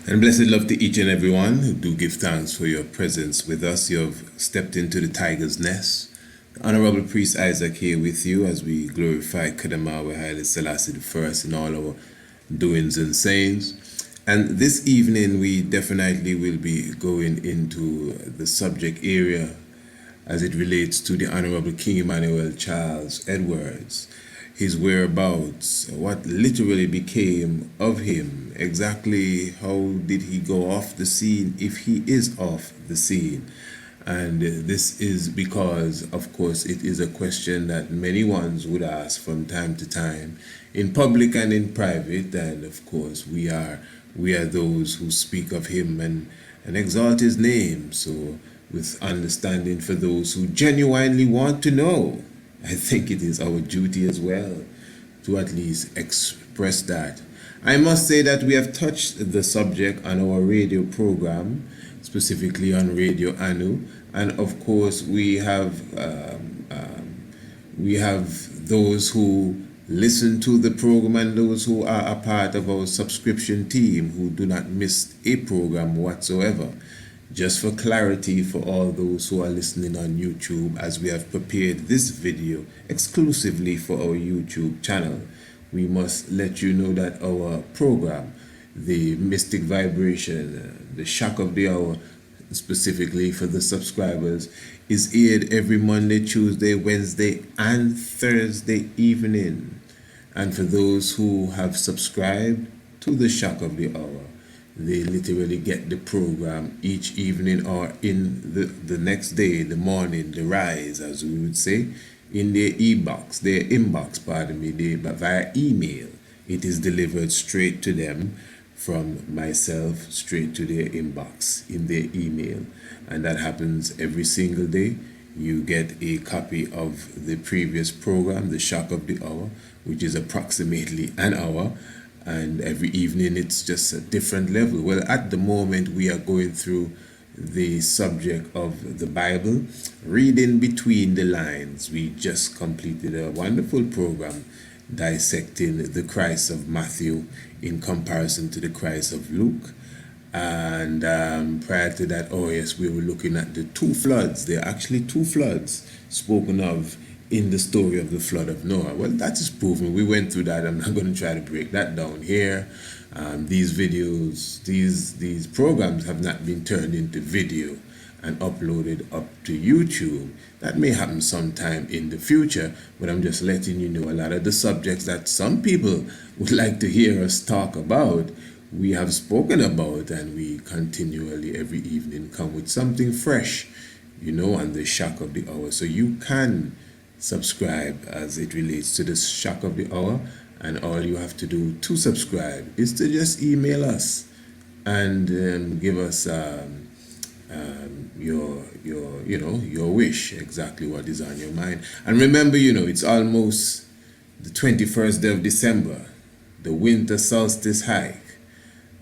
And blessed love to each and everyone who do give thanks for your presence with us. You have stepped into the tiger's nest. The Honorable Priest Isaac here with you as we glorify Kadamawa Haile Selassie I in all our doings and sayings. And this evening we definitely will be going into the subject area as it relates to the Honorable King Emmanuel Charles Edwards, his whereabouts, what literally became of him, exactly how did he go off the scene, if he is off the scene. And this is because, of course, it is a question that many ones would ask from time to time, in public and in private. And of course, we are those who speak of him and exalt his name. So, with understanding for those who genuinely want to know, I think it is our duty as well to at least express that. I must say that we have touched the subject on our radio program, specifically on Radio Anu, and of course we have those who listen to the program and those who are a part of our subscription team who do not miss a program whatsoever. Just for clarity for all those who are listening on YouTube, as we have prepared this video exclusively for our YouTube channel, we must let you know that our program, the Mystic Vibration, the Shock of the Hour, specifically for the subscribers, is aired every Monday, Tuesday, Wednesday, and Thursday evening. And for those who have subscribed to the Shock of the Hour, they literally get the program each evening or in the next day, the morning, the rise, as we would say, in their inbox, via email. It is delivered straight to them from myself, straight to their inbox, in their email. And that happens every single day. You get a copy of the previous program, the Shock of the Hour, which is approximately an hour. And every evening it's just a different level. Well, at the moment we are going through the subject of the Bible, reading between the lines. We just completed a wonderful program dissecting the Christ of Matthew in comparison to the Christ of Luke. And prior to that, we were looking at the two floods. There are actually two floods spoken of in the story of the flood of Noah. Well, that is proven. We went through that. I'm not going to try to break that down here. These videos, these programs have not been turned into video and uploaded up to YouTube. That may happen sometime in the future, but I'm just letting you know a lot of the subjects that some people would like to hear us talk about, we have spoken about, and we continually every evening come with something fresh, on the Shock of the Hour. So you can subscribe as it relates to the Shock of the Hour, and all you have to do to subscribe is to just email us and give us your wish, exactly what is on your mind. And remember, it's almost the 21st day of December, the winter solstice hike.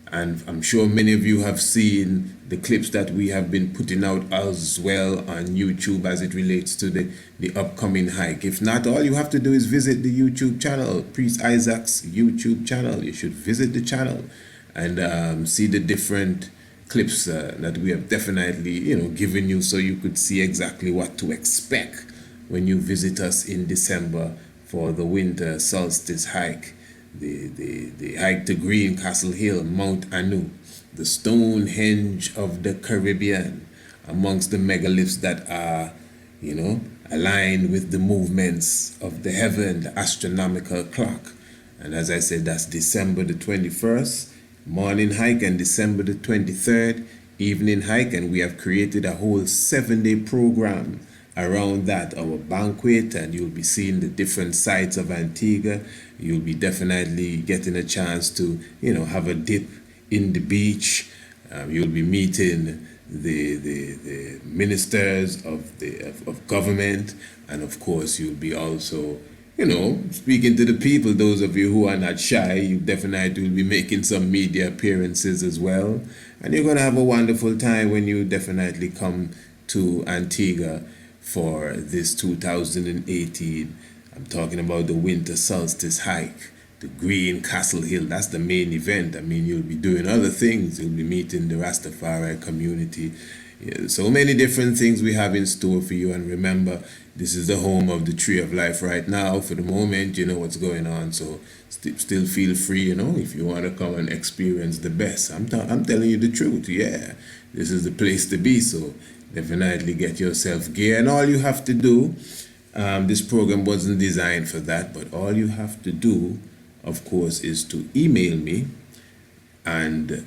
And I'm sure many of you have seen the clips that we have been putting out as well on YouTube as it relates to the upcoming hike. If not, all you have to do is visit the YouTube channel, Priest Isaac's YouTube channel. You should visit the channel and see the different clips that we have definitely, given you, so you could see exactly what to expect when you visit us in December for the winter solstice hike. The hike to Green Castle Hill, Mount Anu, the Stonehenge of the Caribbean, amongst the megaliths that are, aligned with the movements of the heaven, the astronomical clock. And as I said, that's December the 21st, morning hike, and December the 23rd, evening hike. And we have created a whole 7-day program around that, our banquet, and you'll be seeing the different sites of Antigua. You'll be definitely getting a chance to, have a dip in the beach. You'll be meeting the ministers of government, and of course you'll be also, speaking to the people. Those of you who are not shy, you definitely will be making some media appearances as well, and you're going to have a wonderful time when you definitely come to Antigua for this 2018. I'm talking about the winter solstice hike, the Green Castle Hill. That's the main event. I mean, you'll be doing other things. You'll be meeting the Rastafari community. Yeah, so many different things we have in store for you. And remember, this is the home of the Tree of Life right now. For the moment, you know what's going on. So still feel free, you know, if you want to come and experience the best. I'm telling you the truth. Yeah, this is the place to be. So definitely get yourself gear. And all you have to do, this program wasn't designed for that, but all you have to do, of course, is to email me, and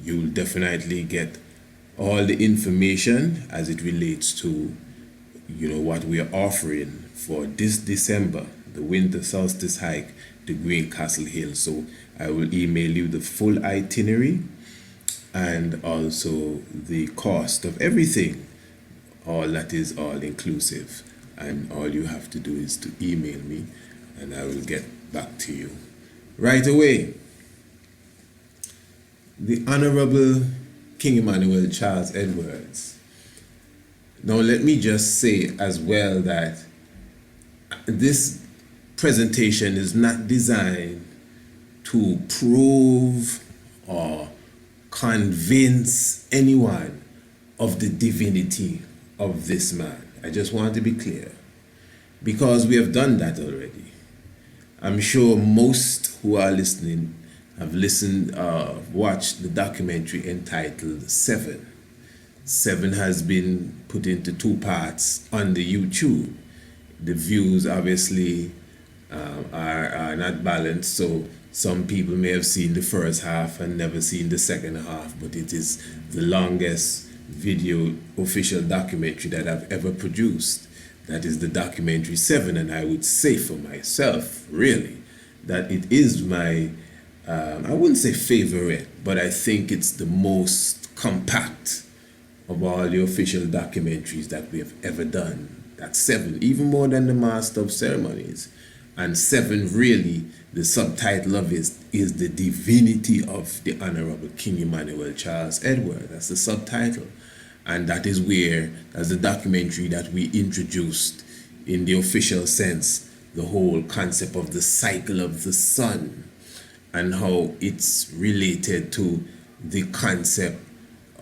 you'll definitely get all the information as it relates to, you know, what we are offering for this December, the winter solstice hike, the Green Castle Hill. So I will email you the full itinerary and also the cost of everything. All that is all inclusive. And all you have to do is to email me and I will get back to you right away. The Honorable King Emmanuel Charles Edwards. Now let me just say as well that this presentation is not designed to prove or convince anyone of the divinity of this man. I just want to be clear, because we have done that already. I'm sure most who are listening have watched the documentary entitled Seven. Seven has been put into 2 parts on the YouTube. The views obviously are not balanced, so some people may have seen the first half and never seen the second half, but it is the longest video official documentary that I've ever produced. That is the documentary 7, and I would say for myself, really, that it is my, I wouldn't say favorite, but I think it's the most compact of all the official documentaries that we have ever done. That's 7, even more than the Master of Ceremonies. And 7, really, the subtitle of it is The Divinity of the Honorable King Emmanuel Charles Edward. That's the subtitle. And that is where, as the documentary that we introduced in the official sense, the whole concept of the cycle of the sun and how it's related to the concept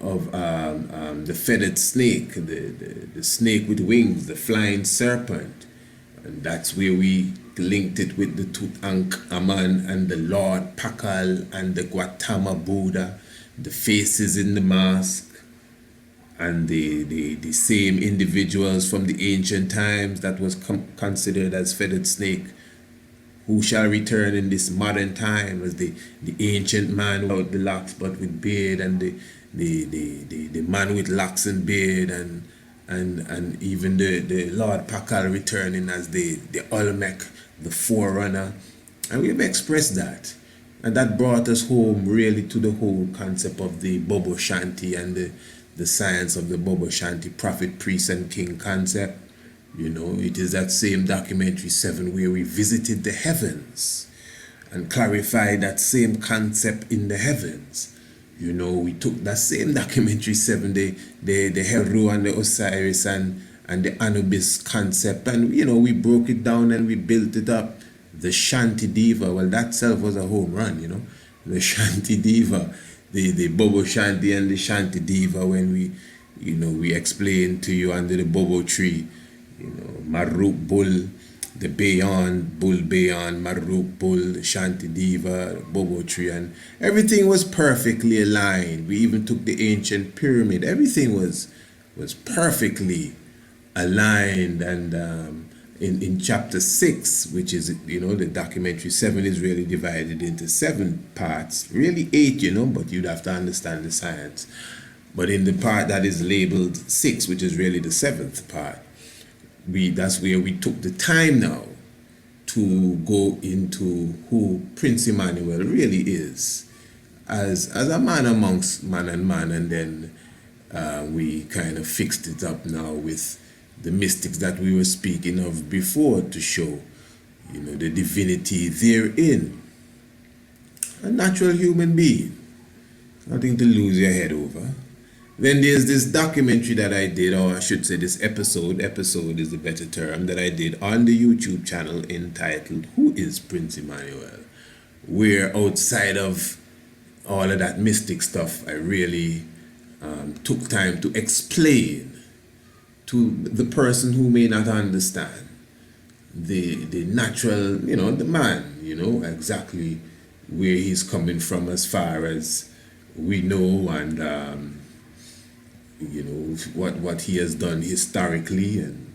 of the feathered snake, the snake with wings, the flying serpent. And that's where we linked it with the Tutankhamun and the Lord Pakal and the Gautama Buddha, the faces in the mask, and the same individuals from the ancient times that was considered as feathered snake, who shall return in this modern time as the ancient man without the locks but with beard, and the man with locks and beard, and even the Lord Pakal returning as the Olmec, the forerunner. And we've expressed that. And that brought us home really to the whole concept of the Bobo Shanti and the science of the Bobo Shanti, prophet, priest, and king concept. You know, it is that same documentary 7 where we visited the heavens and clarified that same concept in the heavens. You know, we took that same documentary 7, the Heru and the Osiris and the Anubis concept, and, you know, we broke it down and we built it up. The Shanti Diva, well, that itself was a home run, you know. The Shanti Diva, the Bobo Shanti and the Shanti Diva, when we explained to you under the Bobo tree, you know, Maruk Bull, the Bayon, Bull Bayon, Maruk Bull, the Shanti Diva, the Bobo tree, and everything was perfectly aligned. We even took the ancient pyramid. Everything was perfectly aligned, and in chapter 6, which is, you know, the documentary 7 is really divided into 7 parts, really 8, you know, but you'd have to understand the science. But in the part that is labeled 6, which is really the 7th part, that's where we took the time now to go into who Prince Emmanuel really is as a man amongst man and man, and then we kind of fixed it up now with the mystics that we were speaking of before to show, you know, the divinity therein. A natural human being, nothing to lose your head over. Then there's this documentary that I did, or I should say this episode is the better term, that I did on the YouTube channel entitled Who is Prince Emmanuel? Where outside of all of that mystic stuff, I really took time to explain to the person who may not understand the natural, the man, exactly where he's coming from as far as we know, and what he has done historically, and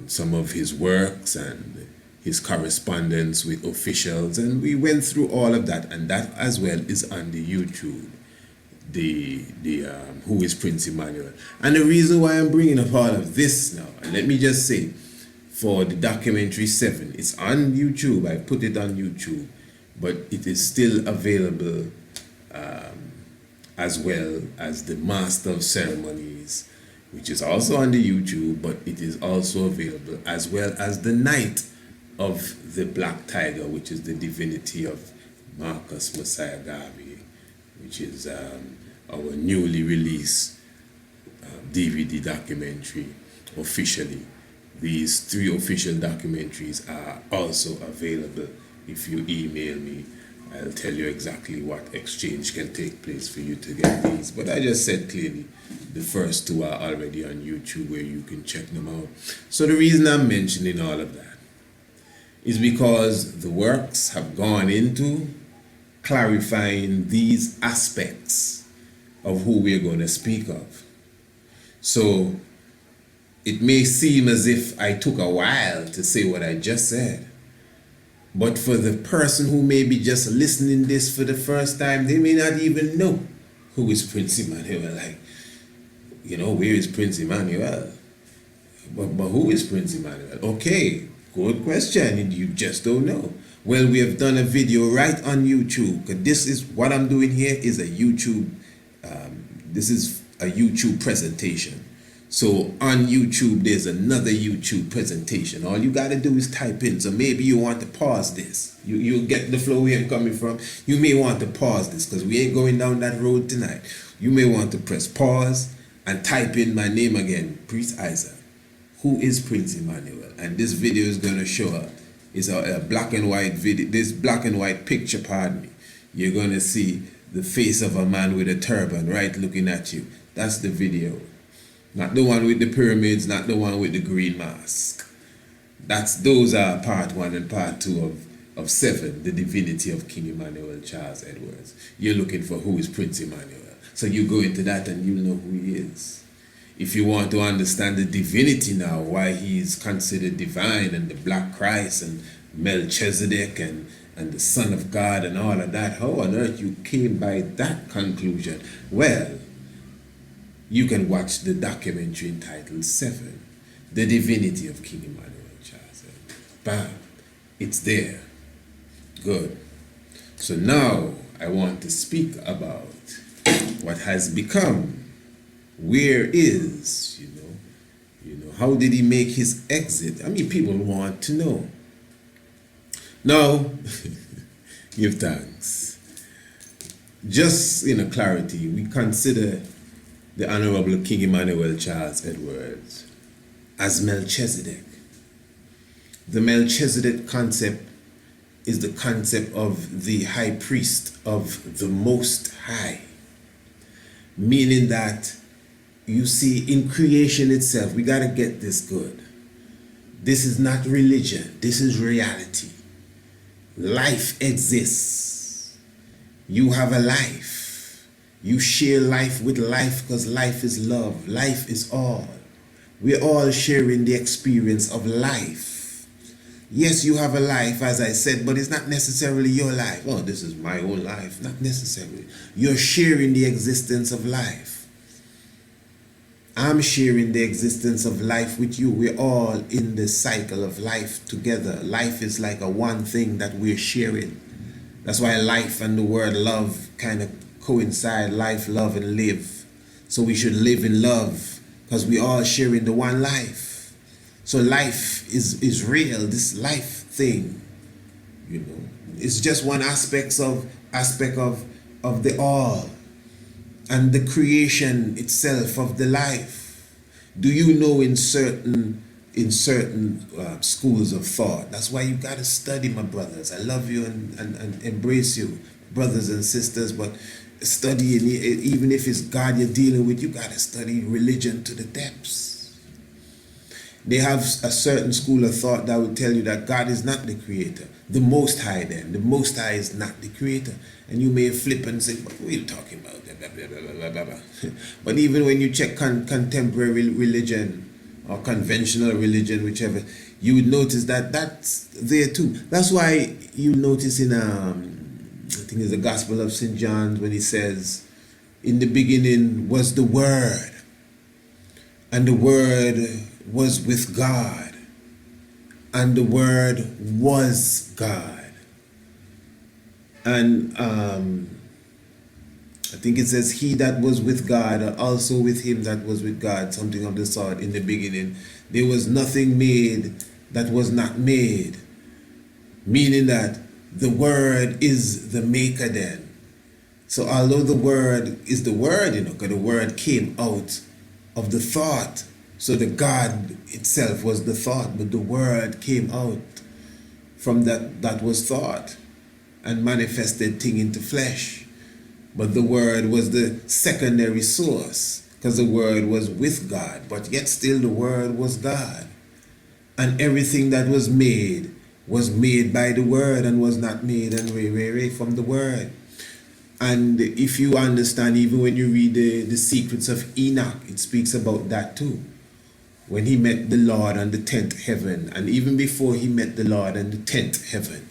some of his works and his correspondence with officials, and we went through all of that, and that as well is on the YouTube, the Who is Prince Emmanuel. And the reason why I'm bringing up all of this now, and let me just say, for the documentary 7, it's on YouTube. I put it on YouTube, but it is still available as well as the Master of Ceremonies, which is also on the YouTube, but it is also available as well as the Night of the Black Tiger, which is the divinity of Marcus Mosiah Garvey, which is our newly released DVD documentary officially. These 3 official documentaries are also available. If you email me, I'll tell you exactly what exchange can take place for you to get these. But I just said clearly, the first 2 are already on YouTube where you can check them out. So the reason I'm mentioning all of that is because the works have gone into clarifying these aspects of who we're going to speak of. So it may seem as if I took a while to say what I just said, but for the person who may be just listening this for the first time, they may not even know who is Prince Emmanuel. Like, where is Prince Emmanuel? But who is Prince Emmanuel? Okay, good question. You just don't know. Well, we have done a video right on YouTube. Because this is what I'm doing here is a YouTube. This is a YouTube presentation. So on YouTube, there's another YouTube presentation. All you got to do is type in. So maybe you want to pause this. You'll get the flow where I'm coming from. You may want to pause this because we ain't going down that road tonight. You may want to press pause and type in my name again, Priest Isaac. Who is Prince Emmanuel? And this video is going to show up. It's a black and white video. This black and white picture, pardon me. You're going to see the face of a man with a turban right looking at you. That's the video. Not the one with the pyramids, not the one with the green mask. Those are part 1 and part 2 of 7, the divinity of King Emmanuel Charles Edwards. You're looking for who is Prince Emmanuel. So you go into that and you'll know who he is. If you want to understand the divinity now, why he is considered divine, and the Black Christ and Melchizedek and the Son of God and all of that, how on earth you came by that conclusion? Well, you can watch the documentary entitled 7, The Divinity of King Emmanuel Charles. Bam, it's there. Good. So now I want to speak about what has become. Where is, how did he make his exit? I mean, people want to know. Now, give thanks. Just in clarity, we consider the Honorable King Emmanuel Charles Edwards as Melchizedek. The Melchizedek concept is the concept of the high priest of the Most High. Meaning that, you see, in creation itself, we got to get this good. This is not religion. This is reality. Life exists. You have a life. You share life with life because life is love. Life is all. We're all sharing the experience of life. Yes, you have a life, as I said, but it's not necessarily your life. Oh, this is my own life. Not necessarily. You're sharing the existence of life. I'm sharing the existence of life with you. We're all in the cycle of life together. Life is like a one thing that we're sharing. That's why life and the word love kind of coincide. Life, love, and live. So we should live in love because we all sharing the one life. So life is real. This life thing, it's just one aspect of the all. and the creation itself of the life. Do you know in certain schools of thought? That's why you got to study, my brothers. I love you and embrace you, brothers and sisters, but study, even if it's God you're dealing with, you got to study religion to the depths. They have a certain school of thought that would tell you that God is not the creator. The Most High then. The Most High is not the creator. And you may flip and say, what are you talking about? Blah, blah, blah, blah, blah, blah. But even when you check contemporary religion or conventional religion, whichever, you would notice that that's there too. That's why you notice in, I think it's the Gospel of St. John, when he says, in the beginning was the Word, and the Word was with God, and the Word was God. And I think it says, he that was with God, also with him that was with God, something of the sort. In the beginning there was nothing made that was not made, meaning that the Word is the maker then. So although the Word is the Word, because the Word came out of the thought, so the God itself was the thought, but the Word came out from that was thought and manifested thing into flesh. But the Word was the secondary source, because the Word was with God, but yet still the Word was God. And everything that was made by the Word and was not made and from the Word. And if you understand, even when you read the secrets of Enoch, it speaks about that too. When he met the Lord on the 10th heaven, and even before he met the Lord on the 10th heaven,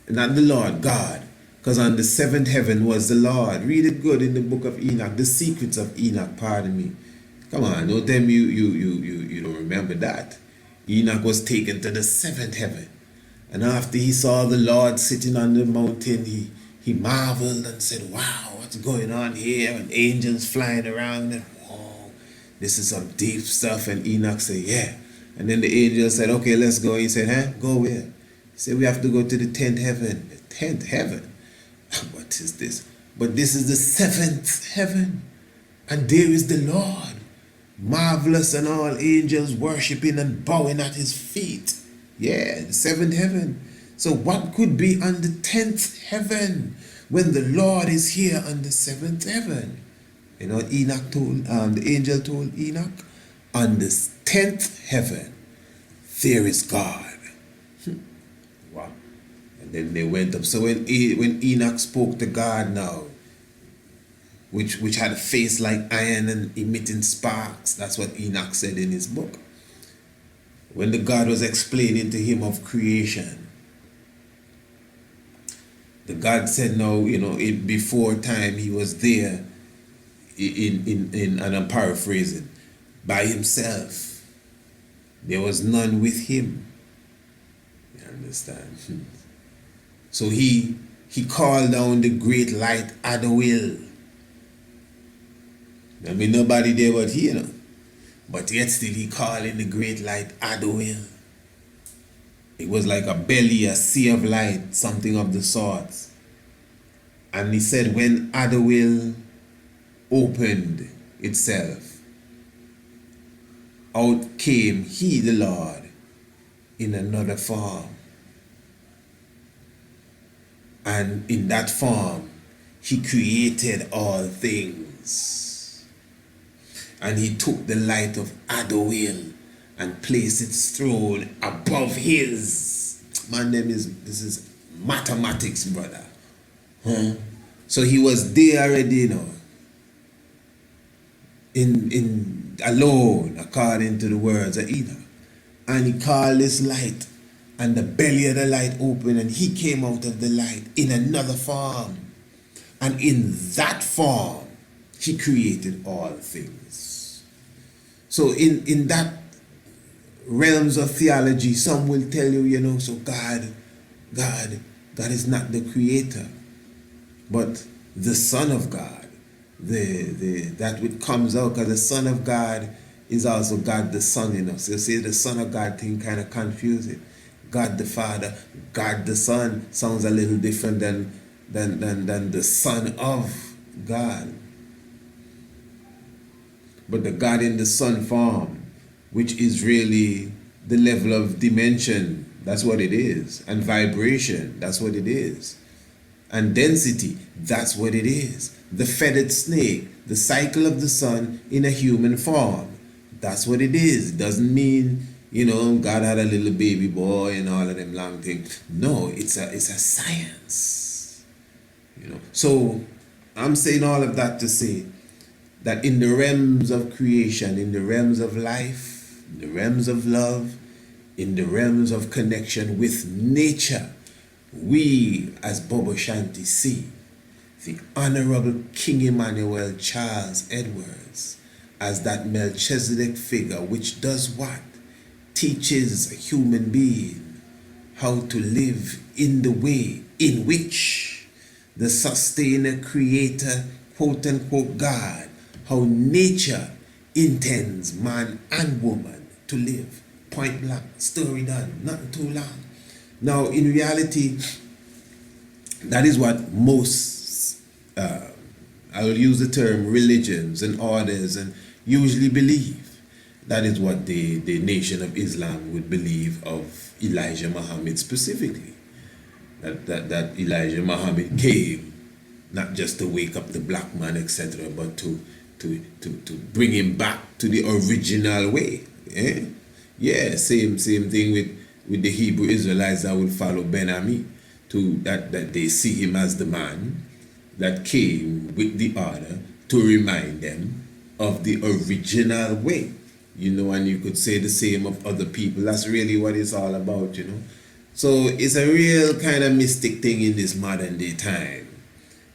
not the Lord, God, because on the 7th heaven was the Lord. Read it good in the book of Enoch, the secrets of Enoch, pardon me. Come on, don't tell me you don't remember that. Enoch was taken to the 7th heaven, and after he saw the Lord sitting on the mountain, he marveled and said, wow, what's going on here? And angels flying around, and whoa, this is some deep stuff. And Enoch said, yeah. And then the angel said, okay, let's go. He said, go where? He said, we have to go to the 10th heaven. The 10th heaven? What is this? But this is the 7th heaven, and there is the Lord, marvelous, and all angels worshiping and bowing at his feet. Yeah, the 7th heaven. So what could be on the 10th heaven when the Lord is here on the 7th heaven? You know, Enoch told, the angel told Enoch, on the 10th heaven, there is God. Wow. And then they went up. So when Enoch spoke to God now, which had a face like iron and emitting sparks, that's what Enoch said in his book. When the God was explaining to him of creation, the God said, no, before time he was there and I'm paraphrasing, by himself. There was none with him. You understand? So he called down the great light Adonai. I mean, nobody there but he, But yet still he called in the great light Adonai. It was like a belly, a sea of light, something of the sort. And he said, when Adonai opened itself, out came he, the Lord, in another form. And in that form, he created all things. And he took the light of Adonai and placed its throne above his. Man, this is mathematics, brother. So he was there already, in alone, according to the words of Enoch. And he called this light, and the belly of the light opened, and he came out of the light in another form. And in that form, he created all things. So in that realms of theology, some will tell you, so God is not the creator, but the Son of God, that which comes out, because the Son of God is also God the Son in us. You see, the Son of God thing kind of confusing. God the Father, God the Son sounds a little different than the Son of God. but the God in the sun form, which is really the level of dimension. That's what it is. And vibration, that's what it is. And density, that's what it is. The feathered snake, the cycle of the sun in a human form, that's what it is. It doesn't mean, God had a little baby boy and all of them long things. No, it's a science. So I'm saying all of that to say that in the realms of creation, in the realms of life, in the realms of love, in the realms of connection with nature, we as Bobo Shanti see the Honorable King Emmanuel Charles Edwards as that Melchizedek figure which does what? Teaches a human being how to live in the way in which the sustainer, creator, quote unquote God, how nature intends man and woman to live. Point blank, story done, nothing too long. Now, in reality, that is what most, I will use the term religions and orders and usually believe. That is what the Nation of Islam would believe of Elijah Muhammad specifically. That Elijah Muhammad came not just to wake up the black man, etc., but to bring him back to the original way. Yeah, same thing with the Hebrew Israelites that would follow Ben Ami, that they see him as the man that came with the order to remind them of the original way. And you could say the same of other people. That's really what it's all about, So it's a real kind of mystic thing in this modern day time.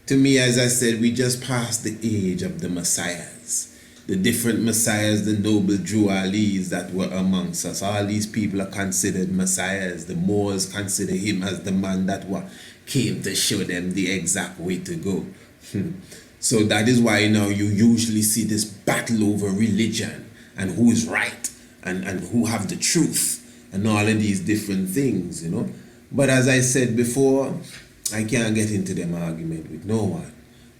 To me, as I said, we just passed the age of the messiahs. The different messiahs, the noble Drew Alis that were amongst us. All these people are considered messiahs. The Moors consider him as the man that came to show them the exact way to go. So that is why now you usually see this battle over religion and who is right and who have the truth and all of these different things, But as I said before, I can't get into them argument with no one.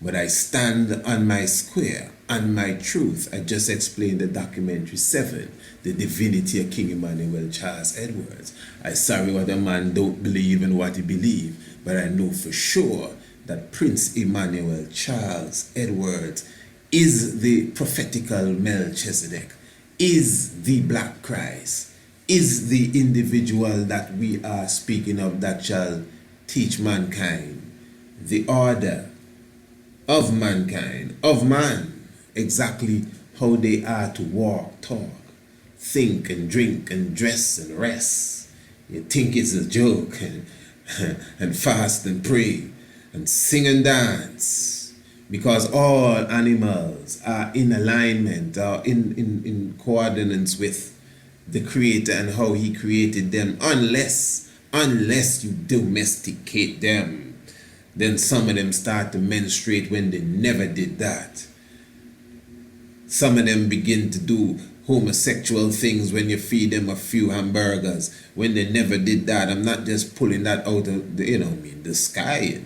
But I stand on my square, on my truth. I just explained the documentary 7, The Divinity of King Emmanuel Charles Edwards. I'm sorry what a man don't believe in what he believe, but I know for sure that Prince Emmanuel Charles Edwards is the prophetical Melchizedek, is the Black Christ, is the individual that we are speaking of that shall teach mankind the order of mankind, of man, exactly how they are to walk, talk, think and drink and dress and rest. You think it's a joke and fast and pray and sing and dance, because all animals are in alignment, are in coordinates with the Creator and how He created them, unless you domesticate them. Then some of them start to menstruate when they never did that. Some of them begin to do homosexual things when you feed them a few hamburgers when they never did that. I'm not just pulling that out of the sky.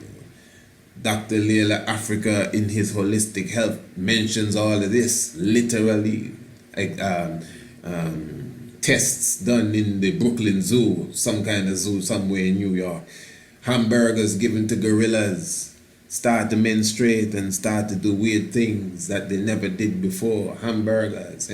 Dr. Leila Africa in his holistic health mentions all of this literally. Tests done in the Brooklyn Zoo, some kind of zoo somewhere in New York. Hamburgers given to gorillas start to menstruate and start to do weird things that they never did before. Hamburgers,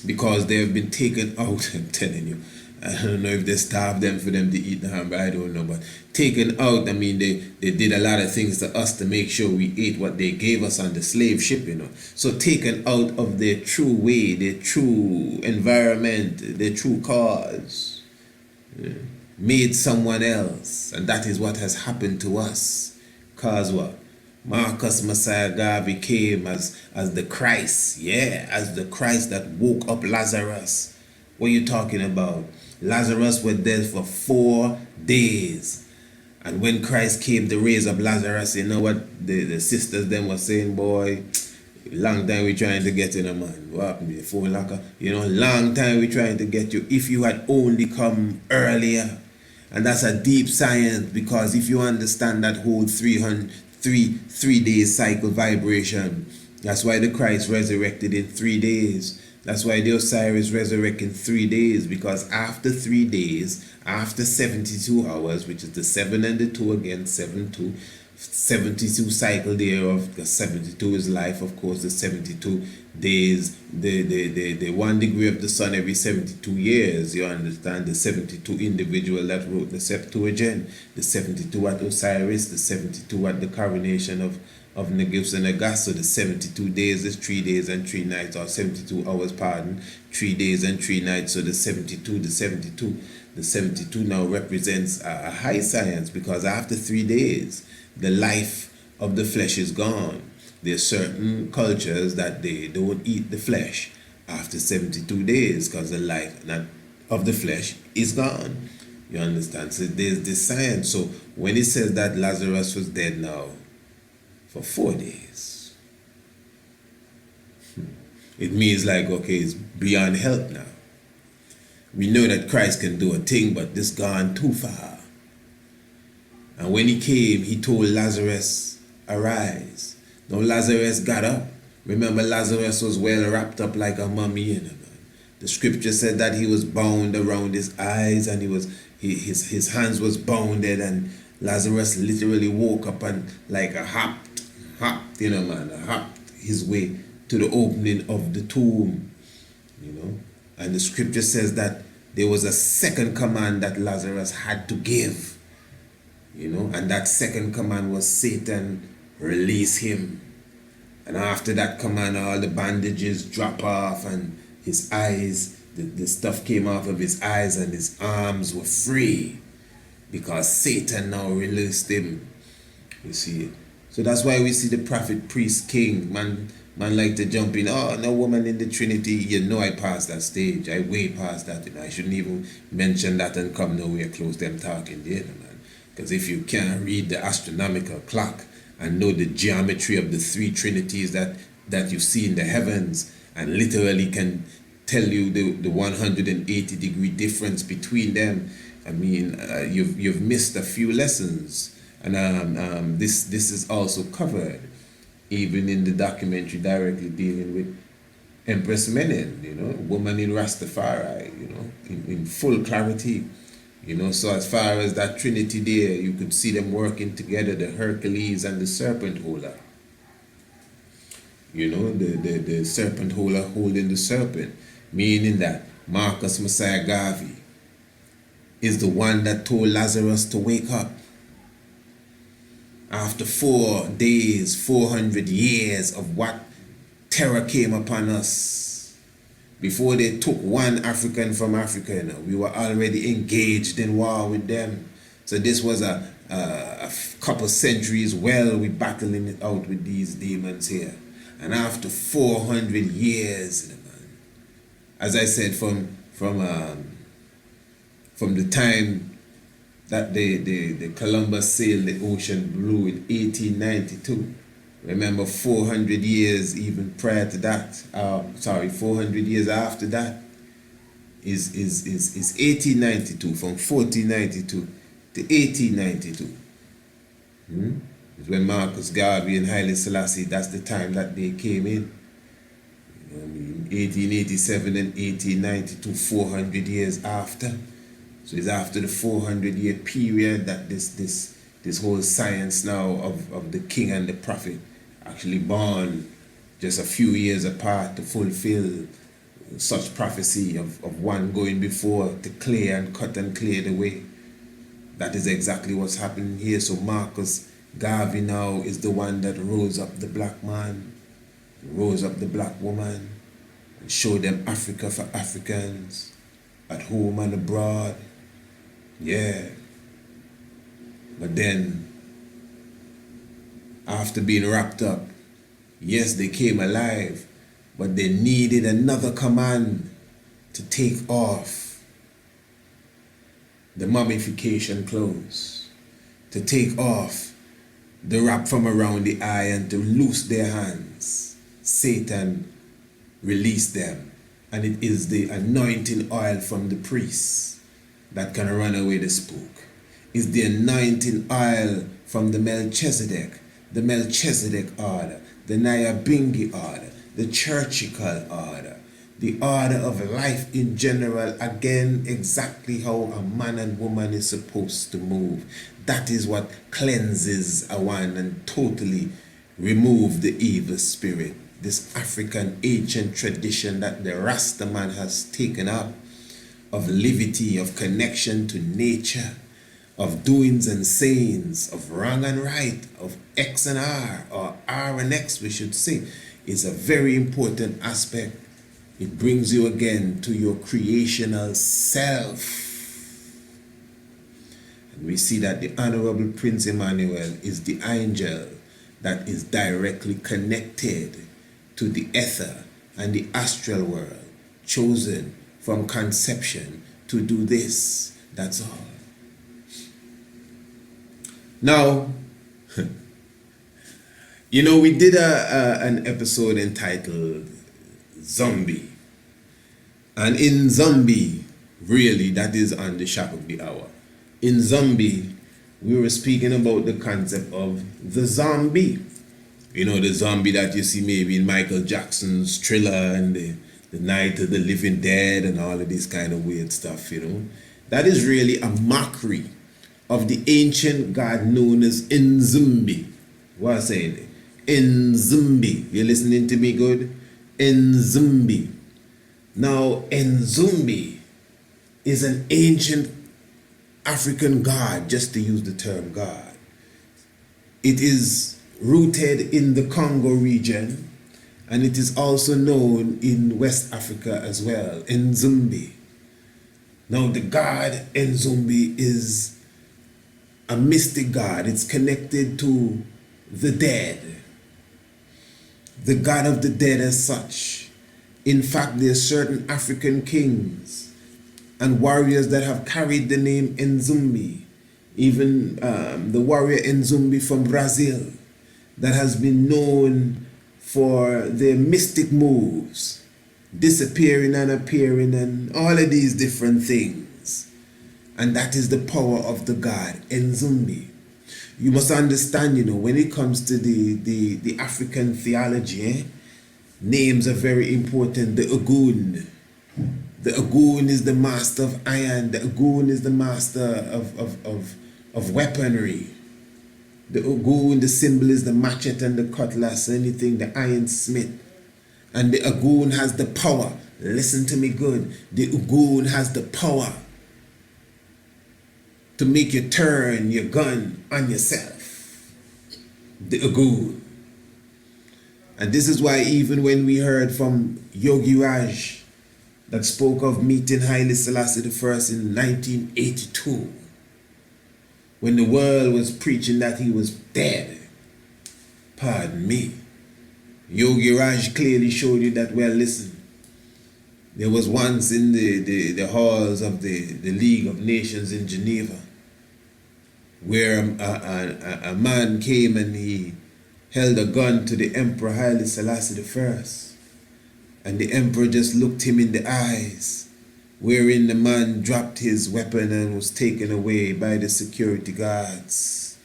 because they have been taken out. I'm telling you, I don't know if they starved them for them to eat the hamburger, I don't know, but taken out, I mean, they did a lot of things to us to make sure we ate what they gave us on the slave ship, So taken out of their true way, their true environment, their true cause. Made someone else, and that is what has happened to us. Cause what? Marcus Messiah Garvey came as the Christ, as the Christ that woke up Lazarus. What are you talking about? Lazarus was dead for 4 days, and when Christ came to raise up Lazarus, you know what the sisters then were saying, boy, long time we trying to get in a man. What happened to the phone locker? Long time we trying to get you. If you had only come earlier. And that's a deep science, because if you understand that whole 3 day cycle vibration, That's why the Christ resurrected in 3 days. That's why the Osiris resurrected in 3 days, because after 3 days, after 72 hours, which is the 7 and the 2 again, 7-2, 72 cycle there of the 72 is life, of course, the 72 days, the 1 degree of the sun every 72 years, you understand, the 72 individual that wrote the Septuagint, the 72 at Osiris, the 72 at the coronation of Negus and Agas, so the 72 days is 3 days and 3 nights, or 72 hours, pardon, 3 days and 3 nights, so the 72 now represents a high science, because after 3 days, the life of the flesh is gone. There are certain cultures that they don't eat the flesh after 72 days, because the life of the flesh is gone. You understand? So there's this science. So when it says that Lazarus was dead now for 4 days, it means like, okay, it's beyond help now. We know that Christ can do a thing, but this gone too far. And when he came, he told Lazarus, arise. Now Lazarus got up. Remember, Lazarus was well wrapped up like a mummy. The scripture said that he was bound around his eyes, and his hands was bounded, and Lazarus literally woke up and like a hopped his way to the opening of the tomb, And the scripture says that there was a second command that Lazarus had to give, and that second command was, Satan, release him. And after that command, all the bandages drop off, and his eyes, the stuff came off of his eyes, and his arms were free, because Satan now released him. You see. So that's why we see the prophet, priest, king, man like to jump in, oh, no woman in the Trinity. I passed that stage. I way past that. I shouldn't even mention that and come nowhere close to them talking there, man. Because if you can't read the astronomical clock and know the geometry of the 3 trinities that you see in the heavens, and literally can tell you the 180-degree difference between them, you've missed a few lessons. And this is also covered even in the documentary directly dealing with Empress Menen, woman in Rastafari, in full clarity. So as far as that trinity there, you could see them working together, the Hercules and the serpent holder. The serpent holder holding the serpent, meaning that Marcus Mosiah Garvey is the one that told Lazarus to wake up. After 4 days, 400 years of what terror came upon us, before they took one African from Africa, we were already engaged in war with them. So this was a couple centuries we battling it out with these demons here. And after 400 years, as I said, from the time that the Columbus sailed the ocean blue in 1892. Remember, 400 years even prior to that, 400 years after that is 1892, from 1492 to 1892. It's when Marcus Garvey and Haile Selassie, that's the time that they came in. 1887 and 1892, 400 years after. So it's after the 400-year period that this whole science now of the king and the prophet actually born, just a few years apart, to fulfill such prophecy of one going before to clear and cut and clear the way. That is exactly what's happening here. So Marcus Garvey now is the one that rose up the black man, rose up the black woman, and showed them Africa for Africans, at home and abroad. Yeah. But then, after being wrapped up, yes, they came alive, but they needed another command to take off the mummification clothes, to take off the wrap from around the eye and to loose their hands. Satan released them, and it is the anointing oil from the priests that can run away the spook. It's the anointing oil from the Melchizedek order the Nyabingi order, the churchical order, the order of life in general, again, exactly how a man and woman is supposed to move. That is what cleanses a one and totally remove the evil spirit. This African ancient tradition that the Rastaman has taken up of levity, of connection to nature, of doings and sayings, of wrong and right, of X and R, or R and X we should say, is a very important aspect. It brings you again to your creational self. And we see that the Honorable Prince Emmanuel is the angel that is directly connected to the ether and the astral world, chosen from conception to do this. That's all. Now, we did an episode entitled Zumbi. And in Zumbi, really, that is on the shop of the hour. In Zumbi, we were speaking about the concept of the zombie. The zombie that you see maybe in Michael Jackson's Thriller and the Night of the Living Dead and all of this kind of weird stuff, That is really a mockery of the ancient god known as Zumbi. What am I saying? Zumbi. You listening to me good? Zumbi. Now, Zumbi is an ancient African god, just to use the term god. It is rooted in the Congo region, and it is also known in West Africa as well, Zumbi. Now, the god Zumbi is a mystic god. It's connected to the dead, the god of the dead as such. In fact, there are certain African kings and warriors that have carried the name Zumbi. Even the warrior Zumbi from Brazil, that has been known for their mystic moves, disappearing and appearing and all of these different things. And that is the power of the god Zumbi. You must understand, when it comes to the African theology, names are very important. The Ogun. The Ogun is the master of iron. The Ogun is the master of weaponry. The Ogun, the symbol is the machete and the cutlass, anything, the ironsmith. And the Ogun has the power. Listen to me good. The Ogun has the power to make you turn your gun on yourself. The Ogun. And this is why even when we heard from Yogi Raj that spoke of meeting Haile Selassie I in 1982, when the world was preaching that he was dead, pardon me, Yogi Raj clearly showed you that, well, listen, there was once in the halls of the League of Nations in Geneva where a man came and he held a gun to the Emperor Haile Selassie I. And the Emperor just looked him in the eyes, wherein the man dropped his weapon and was taken away by the security guards.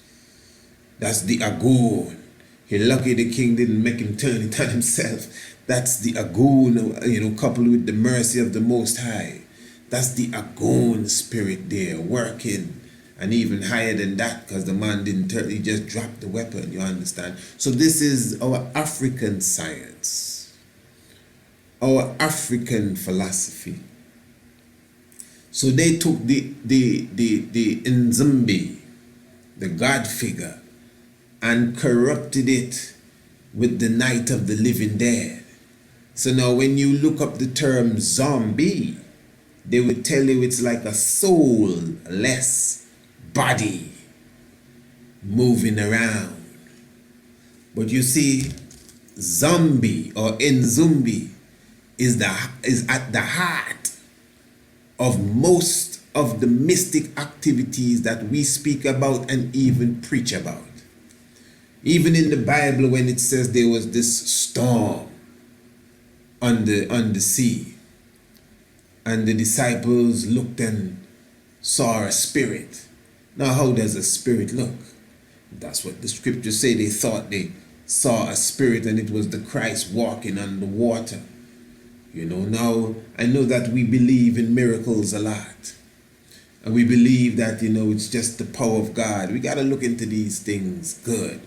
That's the Agun. He lucky the king didn't make him turn it on himself. That's the Agun, coupled with the mercy of the Most High. That's the Agun spirit there working. And even higher than that, because the man didn't turn, he just dropped the weapon, you understand? So this is our African science, our African philosophy. So they took the Nzumbi, the God figure, and corrupted it with the Night of the Living Dead. So now when you look up the term zombie, they would tell you it's like a soulless body moving around. But you see, zombie or Nzumbi is at the heart of most of the mystic activities that we speak about and even preach about. Even in the Bible, when it says there was this storm on the sea, and the disciples looked and saw a spirit. Now, how does a spirit look? That's what the scriptures say. They thought they saw a spirit and it was the Christ walking on the water. You know, now I know that we believe in miracles a lot. And we believe that, you know, it's just the power of God. We got to look into these things good.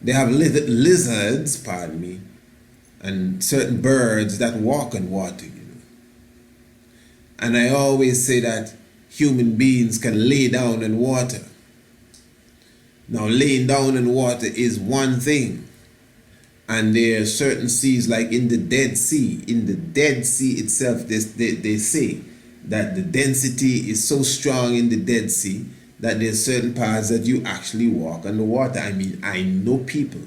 They have lizards, pardon me, and certain birds that walk on water, you know. And I always say that human beings can lay down in water. Now, laying down in water is one thing. And there are certain seas, like in the Dead Sea. In the Dead Sea itself, they say that the density is so strong in the Dead Sea that there's certain parts that you actually walk on the water. I mean, I know people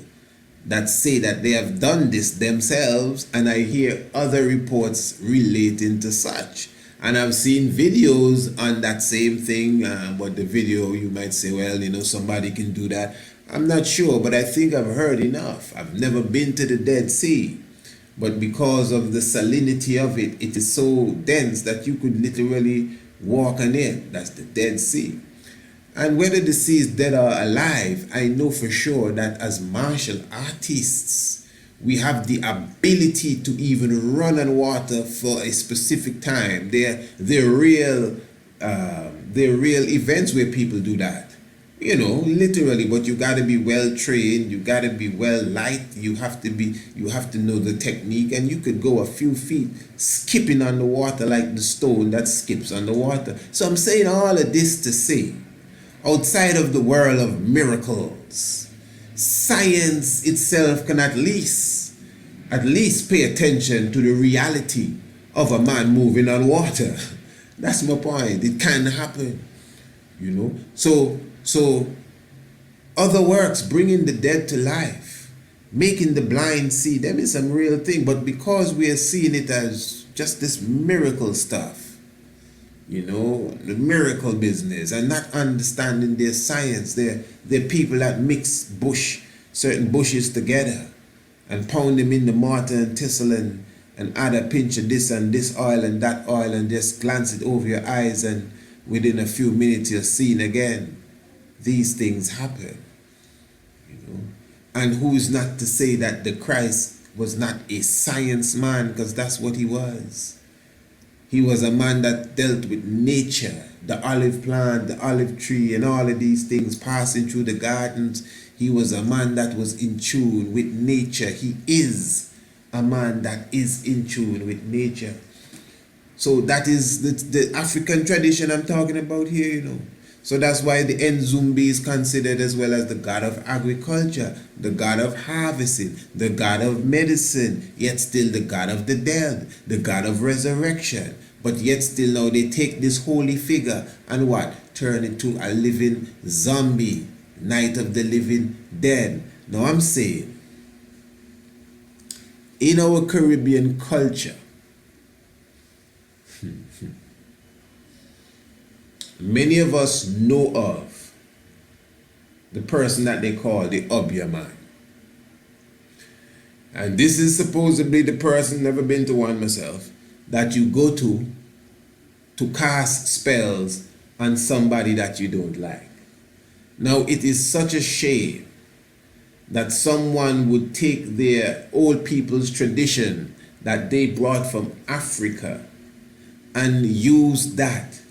that say that they have done this themselves, and I hear other reports relating to such. And I've seen videos on that same thing, but the video, you might say, well, you know, somebody can do that. I'm not sure, but I think I've heard enough. I've never been to the Dead Sea, but because of the salinity of it, it is so dense that you could literally walk on it. That's the Dead Sea. And whether the sea is dead or alive, I know for sure that as martial artists, we have the ability to even run on water for a specific time. They're real events where people do that. You know, literally, but you got to be well trained, you got to be well light, you have to know the technique, and you could go a few feet skipping on the water like the stone that skips on the water. So I'm saying all of this to say, outside of the world of miracles, science itself can at least pay attention to the reality of a man moving on water. That's my point. It can happen, you know. So other works, bringing the dead to life, making the blind see, them is some real thing. But because we are seeing it as just this miracle stuff, you know, the miracle business, and not understanding their science, they're people that mix certain bushes together and pound them in the mortar and thistle and add a pinch of this and this oil and that oil and just glance it over your eyes, and within a few minutes you're seen again. These things happen, you know. And who's not to say that the Christ was not a science man, because that's what he was. He was a man that dealt with nature, the olive plant, the olive tree, and all of these things passing through the gardens. He was a man that was in tune with nature. He is a man that is in tune with nature. So that is the African tradition I'm talking about here, you know. So that's why the Zumbi is considered as well as the god of agriculture, the god of harvesting, the god of medicine, yet still the god of the dead, the god of resurrection. But yet still now they take this holy figure and what? Turn it to a living zombie, night of the living dead. Now I'm saying, in our Caribbean culture, many of us know of the person that they call the Opium man. And this is supposedly the person, never been to one myself, that you go to cast spells on somebody that you don't like. Now it is such a shame that someone would take their old people's tradition that they brought from Africa and use that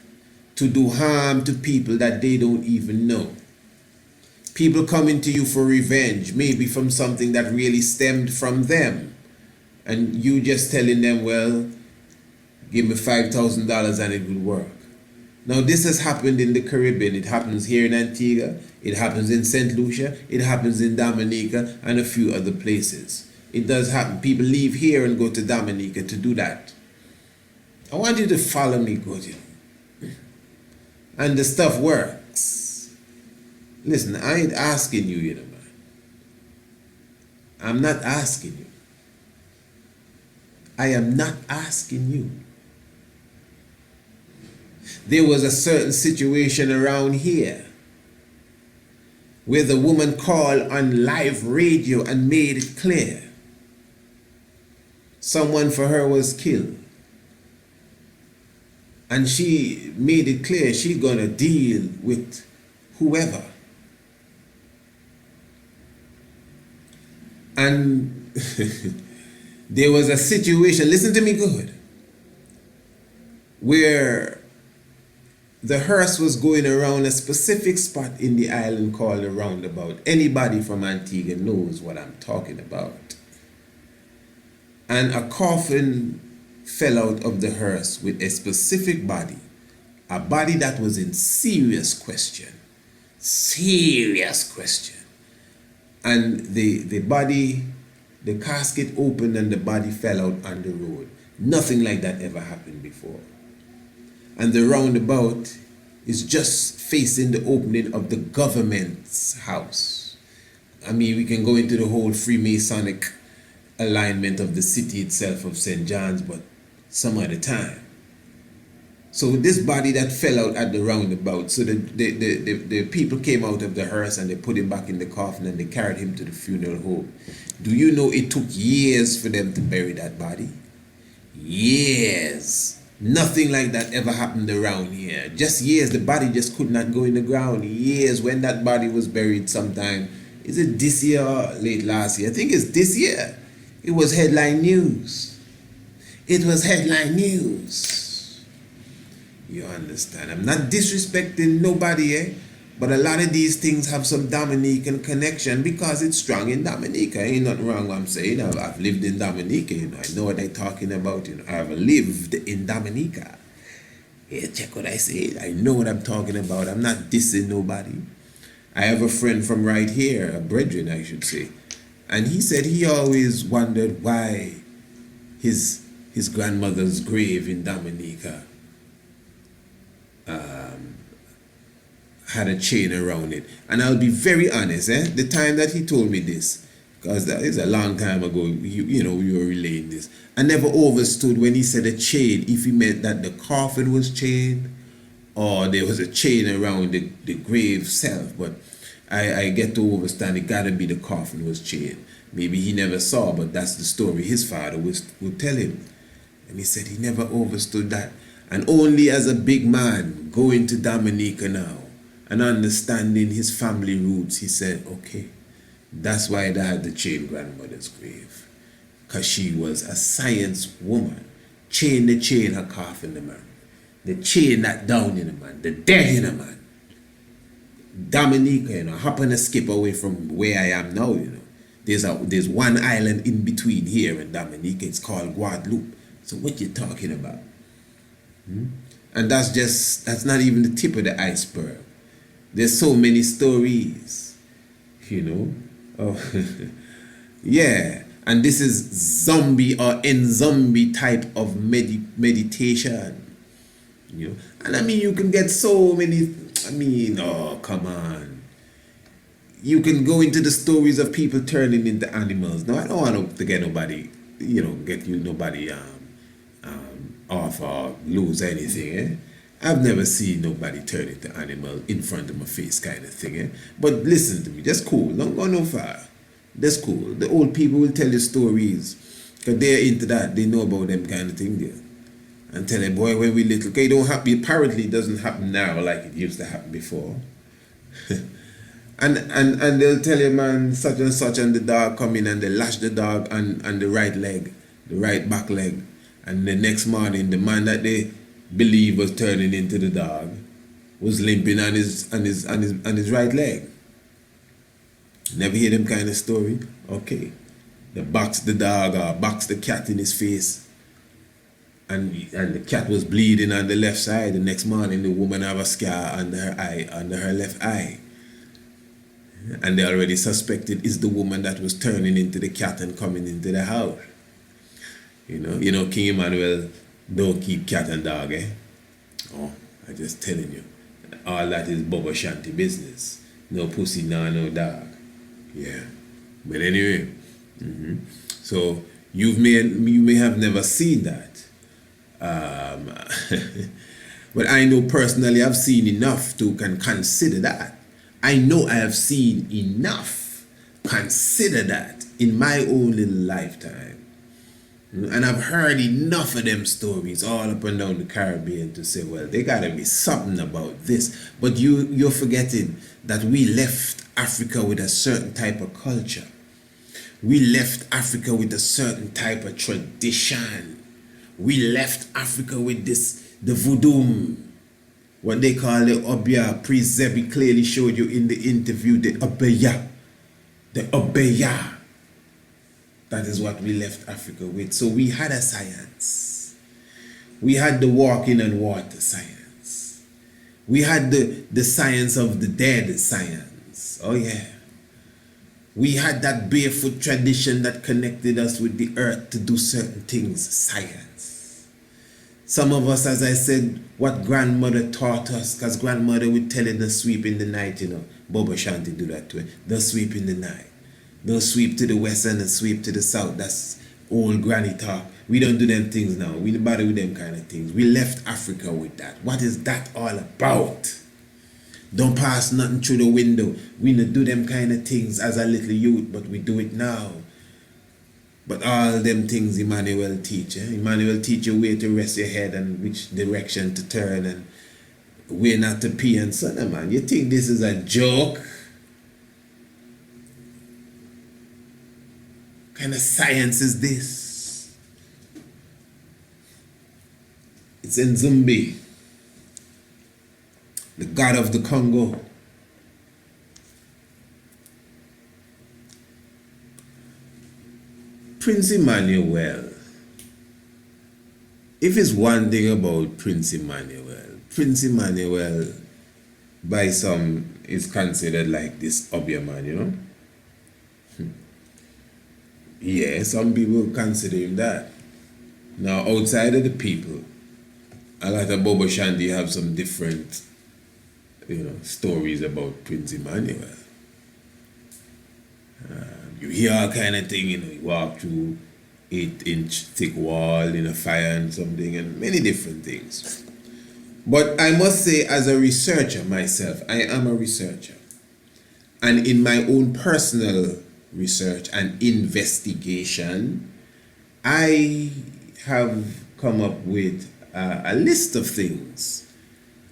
to do harm to people that they don't even know. People coming to you for revenge, maybe from something that really stemmed from them. And you just telling them, well, give me $5,000 and it will work. Now this has happened in the Caribbean. It happens here in Antigua. It happens in St. Lucia. It happens in Dominica and a few other places. It does happen. People leave here and go to Dominica to do that. I want you to follow me, good. And the stuff works. Listen, I ain't asking you, you know, man. I'm not asking you. I am not asking you. There was a certain situation around here where the woman called on live radio and made it clear someone for her was killed. And she made it clear she's going to deal with whoever. And there was a situation, listen to me good, where the hearse was going around a specific spot in the island called the roundabout. Anybody from Antigua knows what I'm talking about. And a coffin fell out of the hearse with a specific body, a body that was in serious question. Serious question. And the body, the casket opened and the body fell out on the road. Nothing like that ever happened before. And the roundabout is just facing the opening of the government's house. I mean, we can go into the whole Freemasonic alignment of the city itself of St. John's, but some other time. So this body that fell out at the roundabout, so the people came out of the hearse and they put him back in the coffin and they carried him to the funeral home. Do you know it took years for them to bury that body? Years. Nothing like that ever happened around here. Just years. The body just could not go in the ground. Years. When that body was buried sometime, is it this year or late last year? I think it's this year. It was headline news. It was headline news. You understand? I'm not disrespecting nobody, eh? But a lot of these things have some Dominican connection because it's strong in Dominica. Ain't nothing wrong what I'm saying. I've lived in Dominica, you know. I know what they're talking about, you know. I've lived in Dominica. Yeah, check what I say. I know what I'm talking about. I'm not dissing nobody. I have a friend from right here, a brethren, I should say. And he said he always wondered why his grandmother's grave in Dominica had a chain around it. And I'll be very honest, the time that he told me this, because that is a long time ago, you know, we were relaying this, I never understood when he said a chain, if he meant that the coffin was chained or there was a chain around the grave self. But I get to understand it gotta be the coffin was chained. Maybe he never saw, but that's the story his father would tell him. And he said he never understood that. And only as a big man going to Dominica now and understanding his family roots, he said, okay, that's why they had the chain grandmother's grave. Because she was a science woman. Chain the chain her coffin the man. The chain that down in the man. The dead in the man. Dominica, you know, happen to skip away from where I am now, you know. There's one island in between here and Dominica. It's called Guadeloupe. So what you talking about? And that's not even the tip of the iceberg. There's so many stories, you know. Oh, yeah. And this is Zumbi or Zumbi type of meditation, you know. And I mean, you can get so many, I mean, oh, come on. You can go into the stories of people turning into animals. Now, I don't want to get nobody, you know, nobody off or lose anything, eh? I've never seen nobody turn into animal in front of my face kind of thing, eh? But listen to me, that's cool. Don't go no far. That's cool. The old people will tell you stories because they're into that. They know about them kind of thing there. And tell them, boy, when we little, okay, it don't happen. Apparently, it doesn't happen now like it used to happen before. and they'll tell you, man, such and such, and the dog come in and they lash the dog on the right leg, the right back leg. And the next morning, the man that they believe was turning into the dog was limping on his right leg. Never hear them kind of story? Okay. They box the dog or box the cat in his face. And the cat was bleeding on the left side. The next morning, the woman have a scar under her left eye. And they already suspected it's the woman that was turning into the cat and coming into the house. You know, King Emmanuel don't keep cat and dog, eh? Oh, I just telling you. All that is Bobo Shanty business. No pussy, no dog. Yeah. But anyway, so you may have never seen that. But I know personally I've seen enough to can consider that. I know I have seen enough. Consider that in my own little lifetime. And I've heard enough of them stories all up and down the Caribbean to say, well, there gotta be something about this. But you're forgetting that we left Africa with a certain type of culture. We left Africa with a certain type of tradition. We left Africa with the voodoo, what they call the Opium. Priest Zumbi clearly showed you in the interview, the Opium. The Opium. That is what we left Africa with. So we had a science. We had the walking on water science. We had the science of the dead science. Oh yeah. We had that barefoot tradition that connected us with the earth to do certain things, science. Some of us, as I said, what grandmother taught us, because grandmother would tell it, the sweep in the night, you know. Bobo Shanti do that to it. The sweep in the night. No sweep to the west and the sweep to the south. That's old granny talk. We don't do them things now. We don't bother with them kind of things. We left Africa with that. What is that all about? Don't pass nothing through the window. We don't do them kind of things as a little youth, but we do it now. But all them things Emmanuel teach. Emmanuel teach you where to rest your head and which direction to turn and where not to pee and so on, man. You think this is a joke? What kind of science is this? It's in Zumbi, the god of the Congo. Prince Emmanuel. If it's one thing about Prince Emmanuel by some is considered like this Opium man, you know? Yeah, some people consider him that. Now, outside of the people, a lot of Bobo Shanti have some different, stories about Prince Emmanuel. You hear all kind of thing, you walk through 8-inch thick wall in a fire and something, and many different things. But I must say, as a researcher myself, I am a researcher. And in my own personal research and investigation, I have come up with a list of things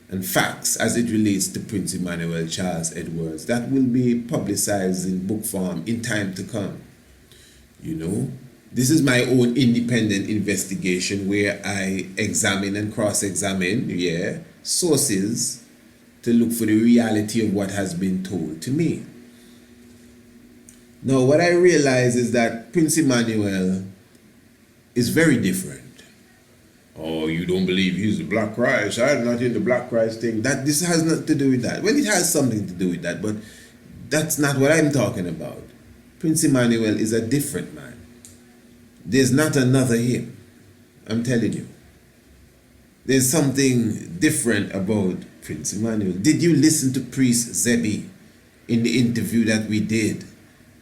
and facts as it relates to Prince Emmanuel Charles Edwards that will be publicized in book form in time to come. This is my own independent investigation where I examine and cross-examine, sources to look for the reality of what has been told to me. Now, what I realize is that Prince Emmanuel is very different. Oh, you don't believe he's the Black Christ? I'm not in the Black Christ thing. This has nothing to do with that. Well, it has something to do with that, but that's not what I'm talking about. Prince Emmanuel is a different man. There's not another him. I'm telling you. There's something different about Prince Emmanuel. Did you listen to Priest Zumbi in the interview that we did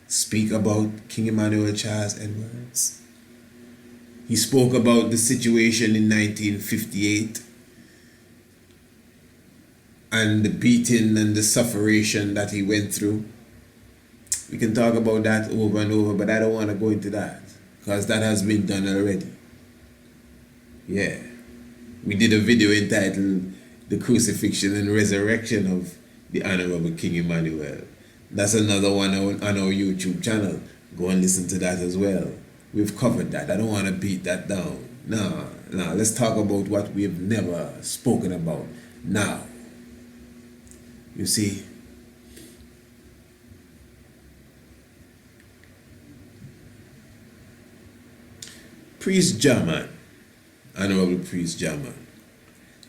speak about King Emmanuel Charles Edwards? He spoke about the situation in 1958 and the beating and the suffering that he went through. We can talk about that over and over, but I don't want to go into that because that has been done already. Yeah. We did a video entitled The Crucifixion and Resurrection of the Honorable King Emmanuel. That's another one on our YouTube channel. Go and listen to that as well. We've covered that. I don't want to beat that down. No. Let's talk about what we've never spoken about now. You see? Priest Jaman, Honorable Priest Jaman,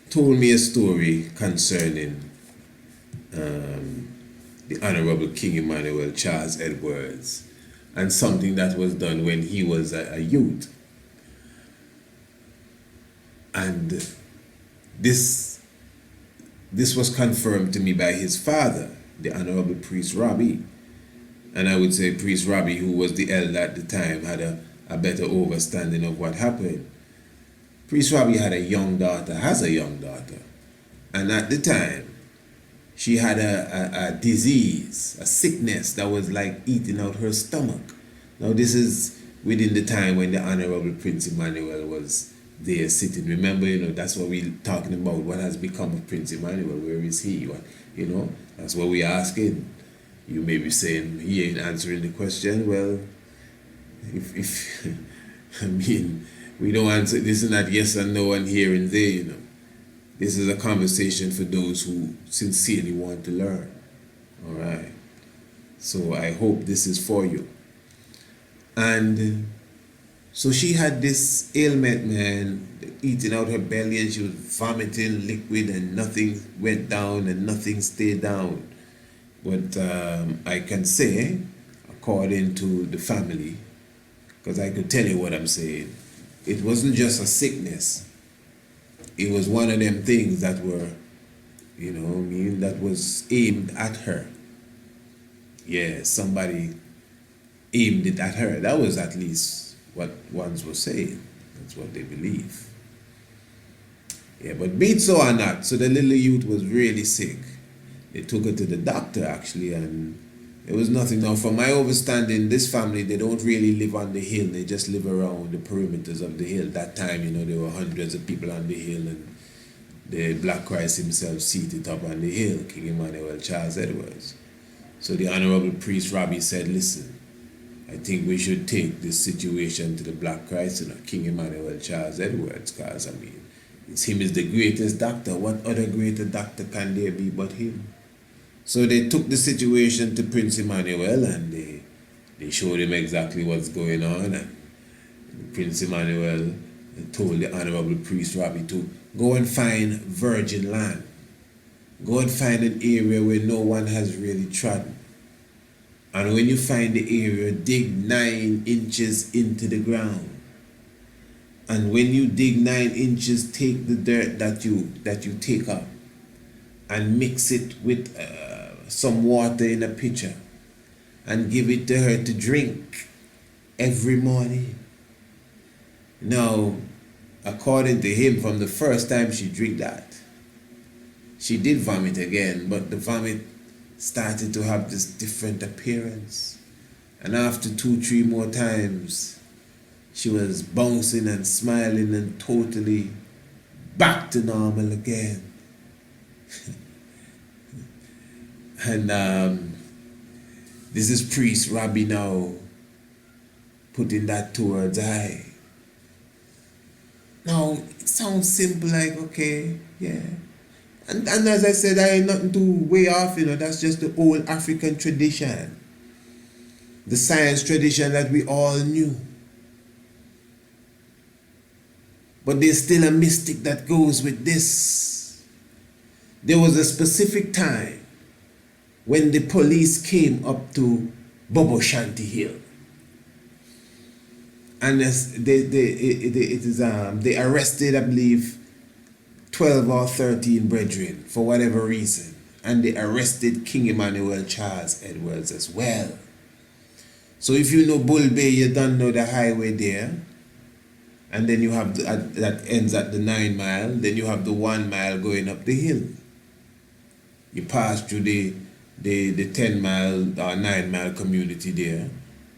told me a story concerning the Honorable King Emmanuel Charles Edwards and something that was done when he was a youth. And this was confirmed to me by his father, the Honorable Priest Robbie. And I would say Priest Robbie, who was the elder at the time, had a better understanding of what happened. Priest Robbie had a young daughter, has a young daughter. And at the time, she had a disease, a sickness that was like eating out her stomach. Now this is within the time when the Honorable Prince Emmanuel was there sitting. Remember, that's what we're talking about. What has become of Prince Emmanuel? Where is he? That's what we're asking. You may be saying he ain't answering the question. Well, if I mean, we don't answer this is not yes and no and here and there, you know. This is a conversation for those who sincerely want to learn. All right. So I hope this is for you. And so she had this ailment, man, eating out her belly, and she was vomiting liquid, and nothing went down and nothing stayed down. But I can say, according to the family, because I could tell you what I'm saying, it wasn't just a sickness. It was one of them things that were, you know what I mean, that was aimed at her. Yeah, somebody aimed it at her. That was at least what ones were saying. That's what they believe. Yeah, but be it so or not, so the little youth was really sick. They took her to the doctor actually, and there was nothing. Now, from my understanding, this family, they don't really live on the hill. They just live around the perimeters of the hill. That time, you know, there were hundreds of people on the hill, and the Black Christ himself seated up on the hill, King Emmanuel, Charles Edwards. So the Honorable Priest Robbie said, listen, I think we should take this situation to the Black Christ, you know, King Emmanuel, Charles Edwards, because, I mean, it's him is the greatest doctor. What other greater doctor can there be but him? So they took the situation to Prince Emmanuel, and they showed him exactly what's going on, and Prince Emmanuel told the Honorable Priest Robbie to go and find virgin land. Go and find an area where no one has really trodden. And when you find the area, dig 9 inches into the ground. And when you dig 9 inches, take the dirt that you take up and mix it with some water in a pitcher and give it to her to drink every morning. Now, according to him, from the first time she drank that, she did vomit again, but the vomit started to have this different appearance. And after 2-3 more times, she was bouncing and smiling and totally back to normal again. And this is Priest Robbie now putting that towards I. Now, it sounds simple, like, okay, yeah. And as I said, I ain't nothing too way off, you know, that's just the old African tradition. The science tradition that we all knew. But there's still a mystic that goes with this. There was a specific time when the police came up to Bobo Shanti Hill. And they arrested, I believe, 12 or 13 brethren for whatever reason. And they arrested King Emmanuel Charles Edwards as well. So if you know Bull Bay, you don't know the highway there. And then you have that ends at the 9 mile. Then you have the 1 mile going up the hill. You pass through the 10 mile or 9 mile community there.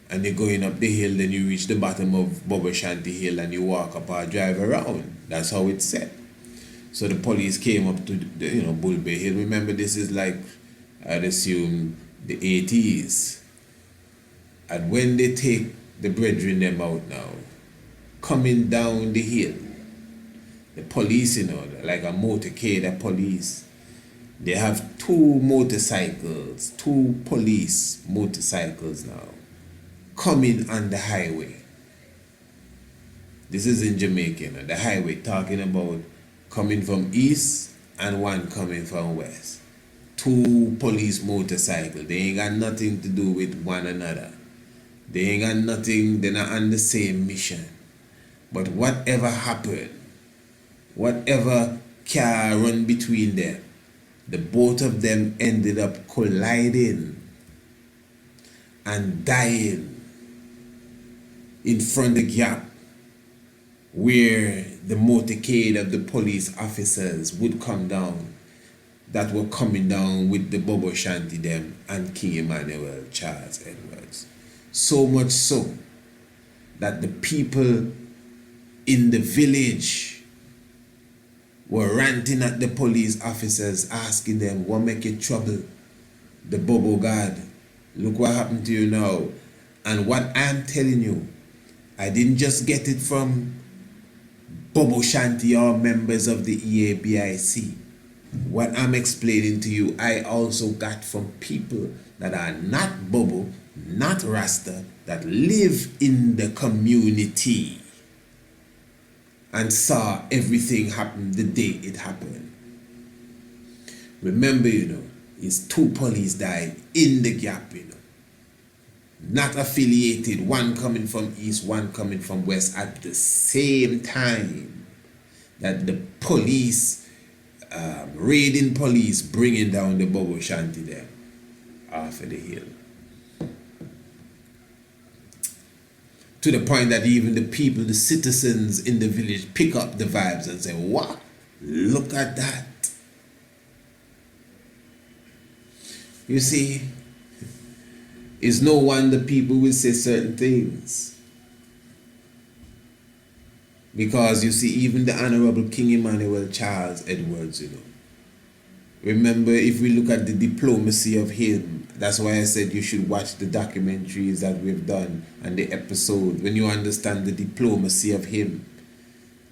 And you're going up the hill, then you reach the bottom of Bobo Shanti Hill and you walk up or drive around. That's how it's set. So the police came up to the, Bull Bay Hill. Remember, this is like, I'd assume, the 80s. And when they take the brethren them out now, coming down the hill, the police, like a motorcade of police, they have 2 motorcycles, 2 police motorcycles now, coming on the highway. This is in Jamaica, the highway, talking about coming from east and one coming from west. 2 police motorcycles. They ain't got nothing to do with one another. They ain't got nothing, they're not on the same mission. But whatever happened, whatever car run between them, the both of them ended up colliding and dying in front of the gap where the motorcade of the police officers would come down, that were coming down with the Bobo Shanti them and King Emmanuel Charles Edwards. So much so that the people in the village were ranting at the police officers, asking them, what make you trouble the Bobo God? Look what happened to you now. And what I'm telling you, I didn't just get it from Bobo Shanti or members of the EABIC. What I'm explaining to you, I also got from people that are not Bobo, not Rasta, that live in the community and saw everything happen the day it happened. Remember, it's 2 police died in the gap, not affiliated, one coming from east, one coming from west at the same time that the police, raiding police, bringing down the Bobo Shanti there off of the hill. To the point that even the people, the citizens in the village pick up the vibes and say, what? Look at that. You see, it's no wonder people will say certain things. Because you see, even the Honorable King Emmanuel Charles Edwards, remember, if we look at the diplomacy of him, that's why I said you should watch the documentaries that we've done and the episode. When you understand the diplomacy of him,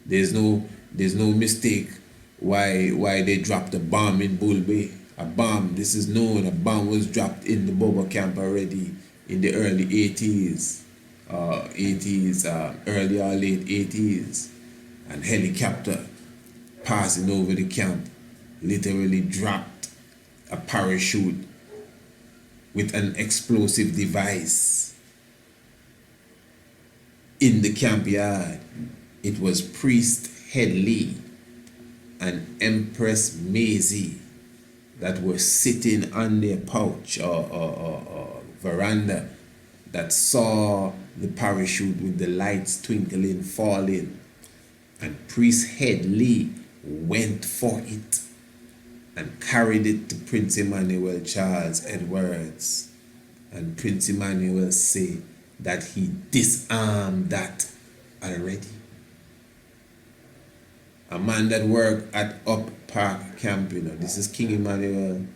there's no mistake why they dropped a bomb in Bull Bay. A bomb, this is known, a bomb was dropped in the Bobo camp already in the early 80s, early or late 80s. And helicopter passing over the camp literally dropped a parachute with an explosive device in the camp yard. It was Priest Headley and Empress Maisie that were sitting on their porch or veranda that saw the parachute with the lights twinkling, falling. And Priest Headley went for it and carried it to Prince Emmanuel Charles Edwards. And Prince Emmanuel said that he disarmed that already. A man that worked at Up Park Camp, this is King Emmanuel.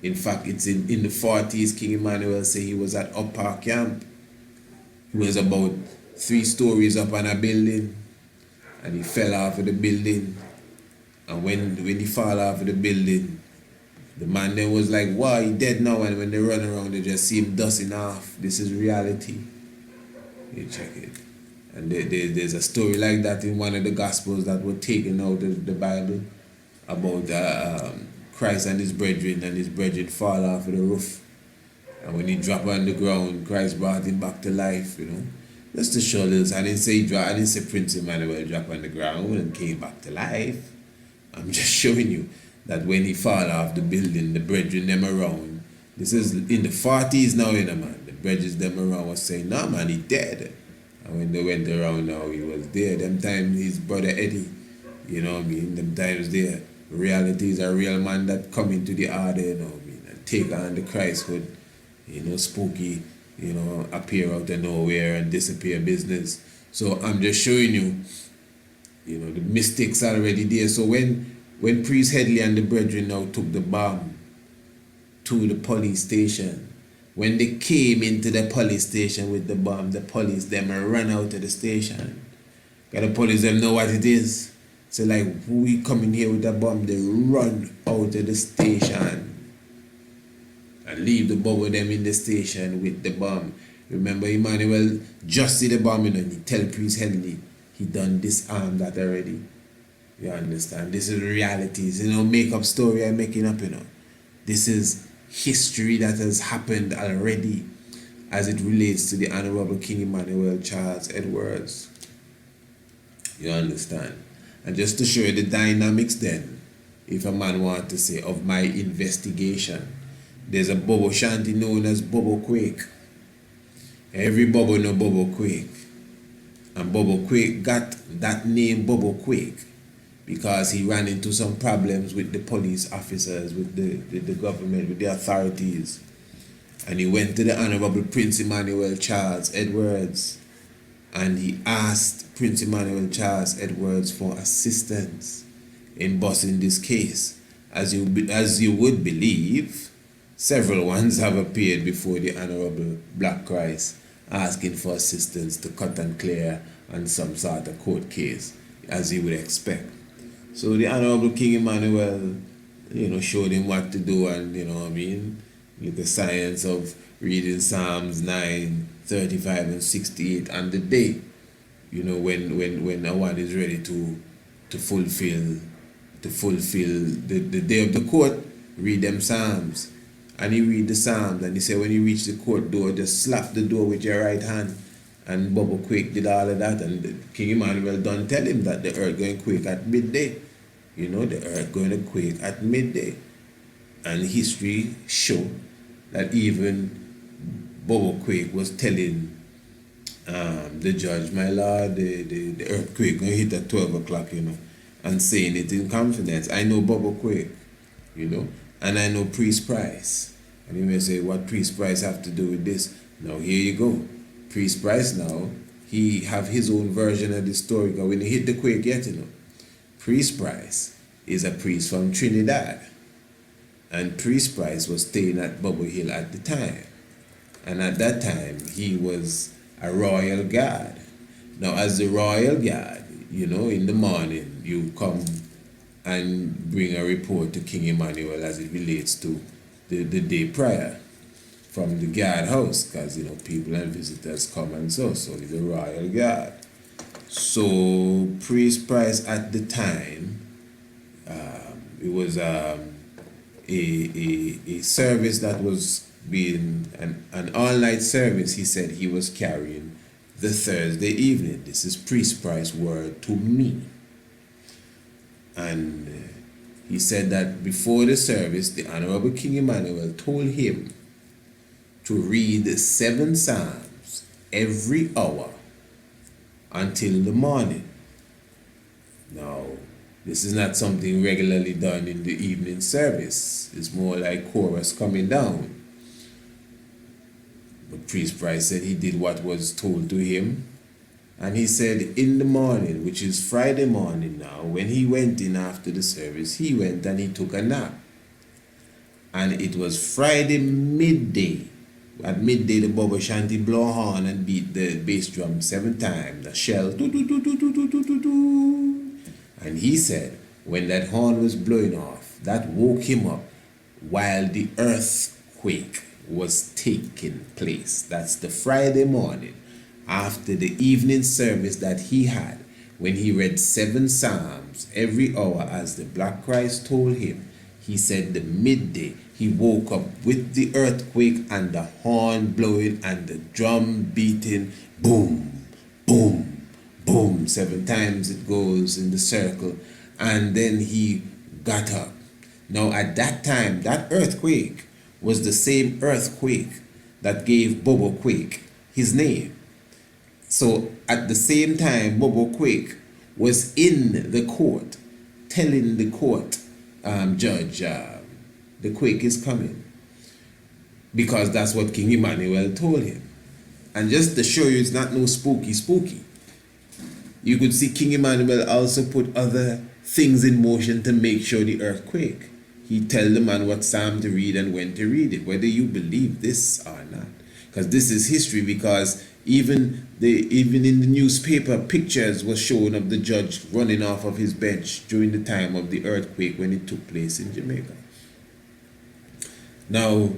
In fact, it's in the 40s, King Emmanuel said he was at Up Park Camp. He was about 3 stories up on a building, and he fell off of the building. And when he fell off of the building, the man then was like, wow, he dead now. And when they run around, they just see him dusting off. This is reality. You check it. And there's a story like that in one of the Gospels that were taken out of the Bible about Christ and his brethren fall off of the roof. And when he dropped on the ground, Christ brought him back to life, Just to show this, I didn't say Prince Emmanuel dropped on the ground and came back to life. I'm just showing you that when he fall off the building, the brethren them around, this is in the 40s now, man. The brethren them around was saying, no man, he dead. And when they went around now, he was there. Them times his brother Eddie, them times there. Reality is a real man that come into the order, and take on the Christhood, spooky, appear out of nowhere and disappear business. So I'm just showing you, the mystics are already there. So when Priest Headley and the brethren now took the bomb to the police station, when they came into the police station with the bomb, the police them ran out of the station. Got the police them know what it is. So like, who we coming here with the bomb? They run out of the station and leave the bomb with them in the station with the bomb. Remember, Emmanuel just see the bomb, and he tell Priest Headley he done disarm that already. You understand? This is reality. It's make up story I'm making up, This is history that has happened already as it relates to the Honorable King Emmanuel Charles Edwards. You understand? And just to show you the dynamics then, if a man want to say, of my investigation, there's a Bobo Shanti known as Bobo Quake. Every Bobo know Bobo Quake. And Bobo Quake got that name Bobo Quake because he ran into some problems with the police officers, with the government, with the authorities. And he went to the Honorable Prince Emmanuel Charles Edwards, and he asked Prince Emmanuel Charles Edwards for assistance in bossing this case. As you would believe, several ones have appeared before the Honorable Black Christ asking for assistance to cut and clear on some sort of court case, as you would expect. So the Honorable King Emmanuel, showed him what to do, and with the science of reading Psalms 9, 35 and 68 on the day, when one is ready to fulfill the day of the court, read them Psalms. And he read the Psalms, and he said when you reach the court door, just slap the door with your right hand. And Bubble Quake did all of that, and King Emmanuel done tell him that the earth going to quake at midday. The earth going to quake at midday. And history show that even Bubble Quake was telling the judge, my lord, the earthquake going to hit at 12 o'clock, and saying it in confidence. I know Bubble Quake, and I know Priest Price. And you may say, what Priest Price have to do with this? Now, here you go. Priest Price now, he have his own version of the story. Because when he hit the quake yet, Priest Price is a priest from Trinidad. And Priest Price was staying at Bubble Hill at the time. And at that time, he was a royal guard. Now, as the royal guard, in the morning, you come and bring a report to King Emmanuel as it relates to the day prior from the guard house, because, people and visitors come and so he's a royal guard. So, Priest Price at the time, it was a service that was being an all-night service. He said he was carrying the Thursday evening. This is Priest Price's word to me. And he said that before the service, the Honorable King Emmanuel told him to read 7 Psalms every hour until the morning. Now, this is not something regularly done in the evening service. It's more like chorus coming down. But Priest Price said he did what was told to him. And he said in the morning, which is Friday morning now, when he went in after the service, he went and he took a nap. And it was Friday midday. At midday, the Bubba Shanty blow horn and beat the bass drum 7 times. The shell, do do do do do do do do do. And he said, when that horn was blowing off, that woke him up while the earthquake was taking place. That's the Friday morning after the evening service that he had, when he read 7 Psalms every hour as the Black Christ told him. He said the midday he woke up with the earthquake and the horn blowing and the drum beating, boom, boom, boom. 7 times it goes in the circle, and then he got up. Now at that time, that earthquake was the same earthquake that gave Bobo Quake his name. So at the same time, Bobo Quake was in the court telling the court judge, the quake is coming, because that's what King Emmanuel told him. And just to show you it's not no spooky, you could see King Emmanuel also put other things in motion to make sure the earthquake. He tell the man what psalm to read and when to read it, whether you believe this or not. Because this is history, because even in the newspaper, pictures were shown of the judge running off of his bench during the time of the earthquake when it took place in Jamaica. Now,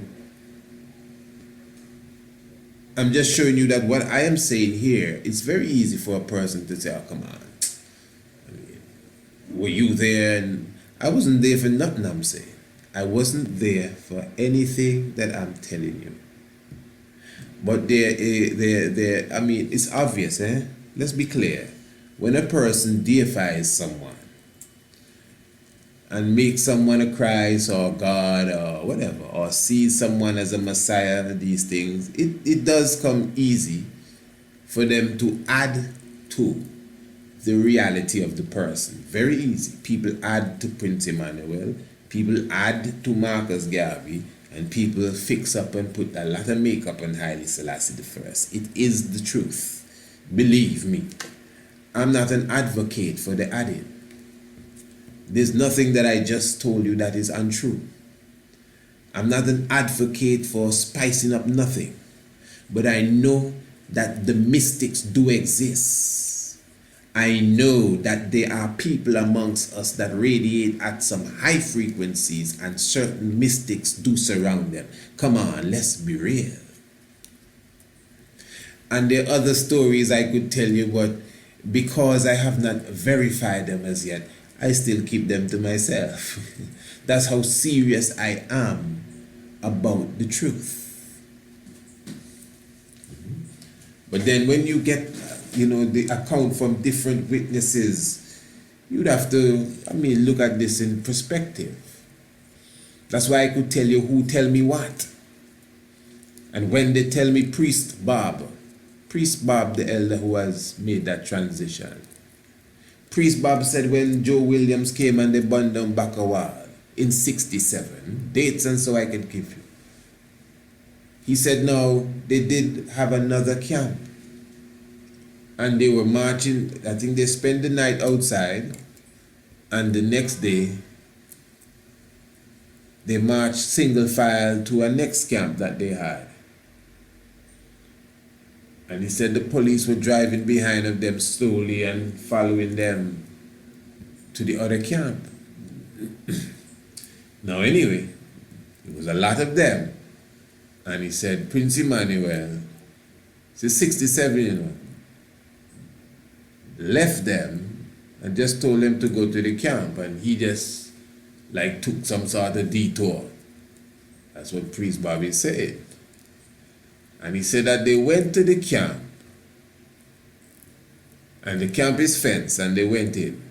I'm just showing you that what I am saying here, it's very easy for a person to say, oh, come on. I mean, were you there? And I wasn't there for nothing, I'm saying. I wasn't there for anything that I'm telling you. But I mean, it's obvious, eh? Let's be clear. When a person deifies someone and makes someone a Christ or God or whatever, or sees someone as a Messiah, these things, it does come easy for them to add to the reality of the person. Very easy. People add to Prince Emmanuel, people add to Marcus Garvey, and people fix up and put a lot of makeup on Haile Selassie I. It is the truth. Believe me. I'm not an advocate for the adding. There's nothing that I just told you that is untrue. I'm not an advocate for spicing up nothing. But I know that the mystics do exist. I know that there are people amongst us that radiate at some high frequencies, and certain mystics do surround them. Come on, let's be real. And there are other stories I could tell you, but because I have not verified them as yet, I still keep them to myself. That's how serious I am about the truth. But then when you get, the account from different witnesses, you'd have to, look at this in perspective. That's why I could tell you who tell me what. And when they tell me Priest Bob, the elder who has made that transition. Priest Bob said when Joe Williams came and they burned down Bakawal in 67, dates and so I can give you. He said no, they did have another camp. And they were marching, I think they spent the night outside, and the next day they marched single file to a next camp that they had. And he said the police were driving behind of them slowly and following them to the other camp. Now anyway, it was a lot of them. And he said, Prince Emmanuel, he's 67, left them and just told them to go to the camp. And he just took some sort of detour. That's what Priest Bobby said. And he said that they went to the camp, and the camp is fenced, and they went in.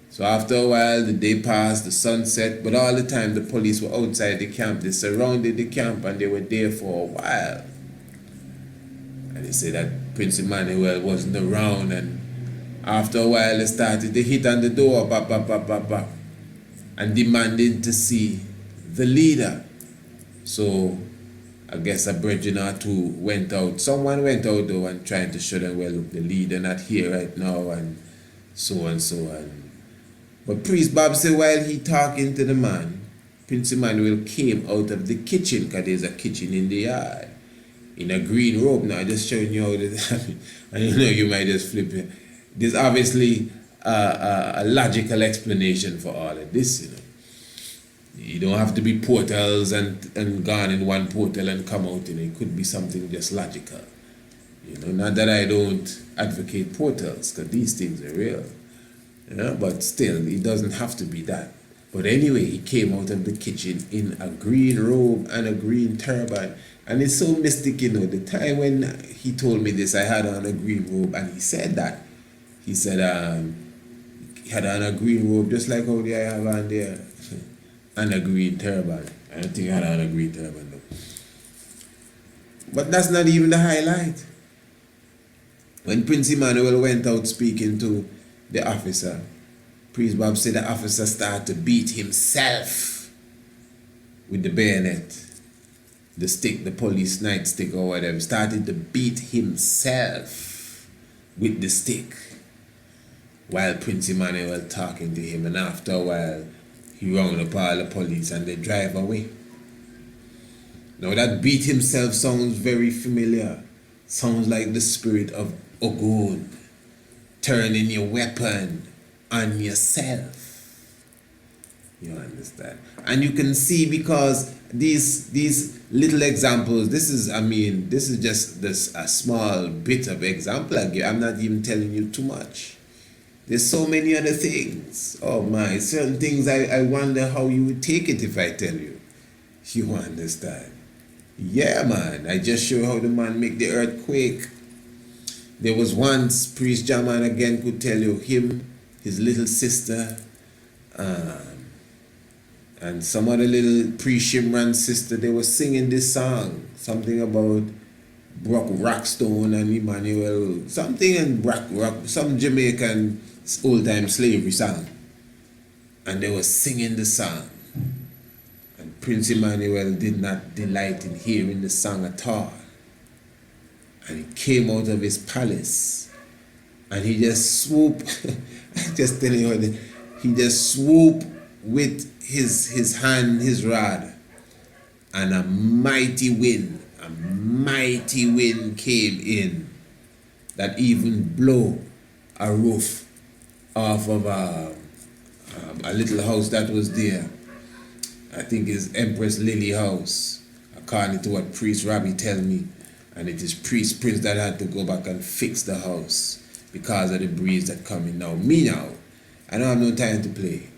So after a while, the day passed, the sun set, but all the time the police were outside the camp. They surrounded the camp, and they were there for a while. And he said that Prince Emmanuel wasn't around, and after a while they started to hit on the door, bap, bap, bap, bap, bap, and demanding to see the leader. So I guess a brethren or two went out. Someone went out though and trying to show them, well, look, the leader not here right now, and so and so. And but Priest Bob said while he talking to the man, Prince Emmanuel came out of the kitchen, because there's a kitchen in the yard, in a green robe. Now, I'm just showing you how this and you might just flip it. There's obviously a logical explanation for all of this, You don't have to be portals and gone in one portal and come out, It could be something just logical. Not that I don't advocate portals, because these things are real. But still, it doesn't have to be that. But anyway, he came out of the kitchen in a green robe and a green turban. And it's so mystic, The time when he told me this, I had on a green robe, and he said that. He said he had on a green robe, just like how I have on there. And a green turban. I don't think I had on a green turban though. But that's not even the highlight. When Prince Emmanuel went out speaking to the officer, Priest Bob said the officer started to beat himself with the bayonet, the stick, the police nightstick or whatever. Started to beat himself with the stick while Prince Emmanuel talking to him, and after a while he round up all the police and they drive away. Now that beat himself sounds very familiar. Sounds like the spirit of Ogun turning your weapon on yourself. You understand? And you can see, because these little examples, this is just a small bit of example I give. I'm not even telling you too much. There's so many other things. Oh my, certain things I wonder how you would take it if I tell you. You understand? Yeah, man. I just show how the man make the earth quake. There was once, Priest Jaman again could tell you, him, his little sister, and some other little pre-Shimran sister, they were singing this song. Something about Brock Rockstone and Emmanuel, something, and Rock, some Jamaican old-time slavery song. And they were singing the song. And Prince Emmanuel did not delight in hearing the song at all. And he came out of his palace and he just swooped, just telling you, he just swooped with his hand, his rod, and a mighty wind a mighty wind came in that even blow a roof off of a little house that was there. I think it's Empress Lily House, according to what Priest Robbie tell me. And it is Priest Prince that had to go back and fix the house because of the breeze that coming now. Me now, I don't have no time to play.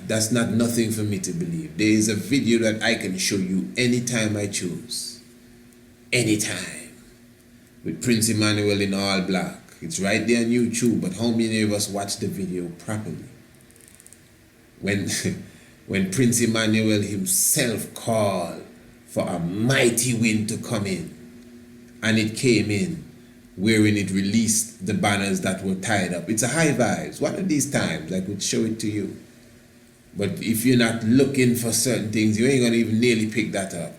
That's not nothing for me to believe. There is a video that I can show you anytime I choose. Anytime. With Prince Emmanuel in all black. It's right there on YouTube, but how many of us watch the video properly? When Prince Emmanuel himself called for a mighty wind to come in, and it came in, wherein it released the banners that were tied up. It's a high vibes. One of these times I could show it to you. But if you're not looking for certain things, you ain't gonna even nearly pick that up.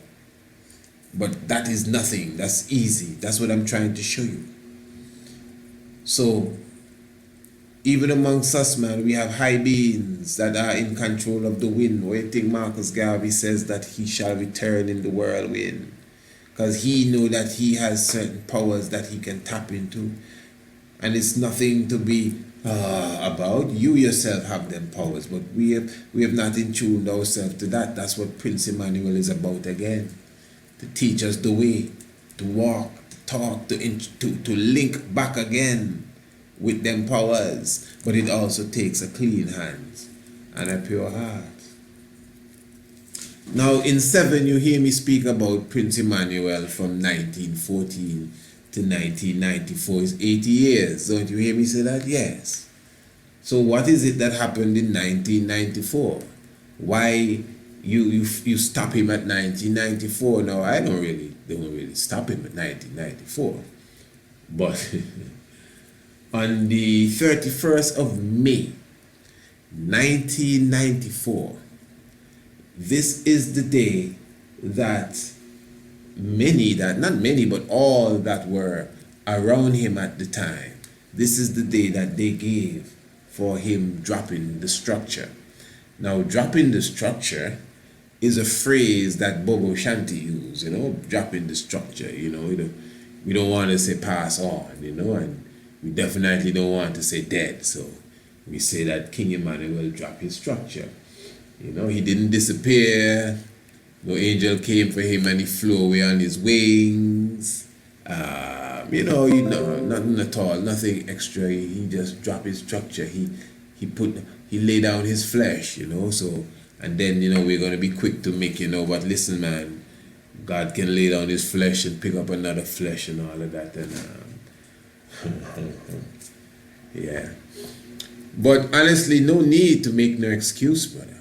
But that is nothing. That's easy. That's what I'm trying to show you. So, even amongst us, man, we have high beings that are in control of the wind. Where you think Marcus Garvey says that he shall return in the whirlwind? Because he know that he has certain powers that he can tap into. And it's nothing to be about. You yourself have them powers, but we have not in tuned ourselves to that. That's what Prince Emmanuel is about again. To teach us the way, to walk, to talk, to link back again with them powers. But it also takes a clean hands and a pure heart. Now in 7 you hear me speak about Prince Emmanuel from 1914 to 1994 is 80 years. Don't you hear me say that? Yes. So what is it that happened in 1994? Why you stop him at 1994? Now I don't really stop him at 1994. But on the 31st of May 1994, this is the day that not many, but all that were around him at the time, this is the day that they gave for him dropping the structure. Now, dropping the structure is a phrase that Bobo Shanti use, dropping the structure, we don't want to say pass on, and we definitely don't want to say dead, so we say that King Emmanuel dropped his structure. He didn't disappear. No angel came for him and he flew away on his wings. Nothing at all, nothing extra. He just dropped his structure. He laid down his flesh, so, and then, we're going to be quick to make, but listen, man, God can lay down his flesh and pick up another flesh and all of that. And yeah. But honestly, no need to make no excuse, brother.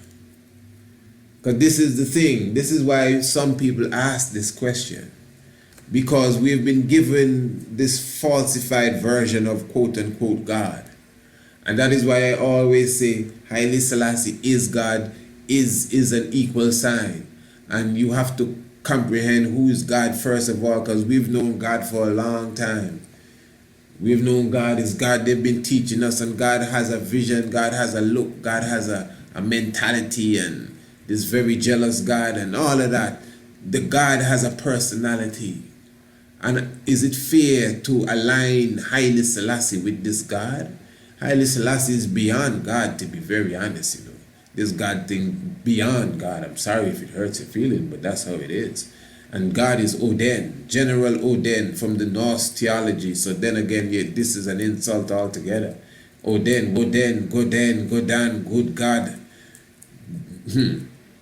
Because this is the thing. This is why some people ask this question. Because we've been given this falsified version of quote-unquote God. And that is why I always say Haile Selassie is God, is an equal sign. And you have to comprehend who is God first of all, because we've known God for a long time. We've known God is God. They've been teaching us, and God has a vision, God has a look, God has a mentality, and this very jealous God and all of that. The God has a personality. And is it fair to align Haile Selassie with this God? Haile Selassie is beyond God, to be very honest, This God thing beyond God. I'm sorry if it hurts your feeling, but that's how it is. And God is Oden, General Oden from the Norse theology. So then again, this is an insult altogether. Oden, Godan, good God.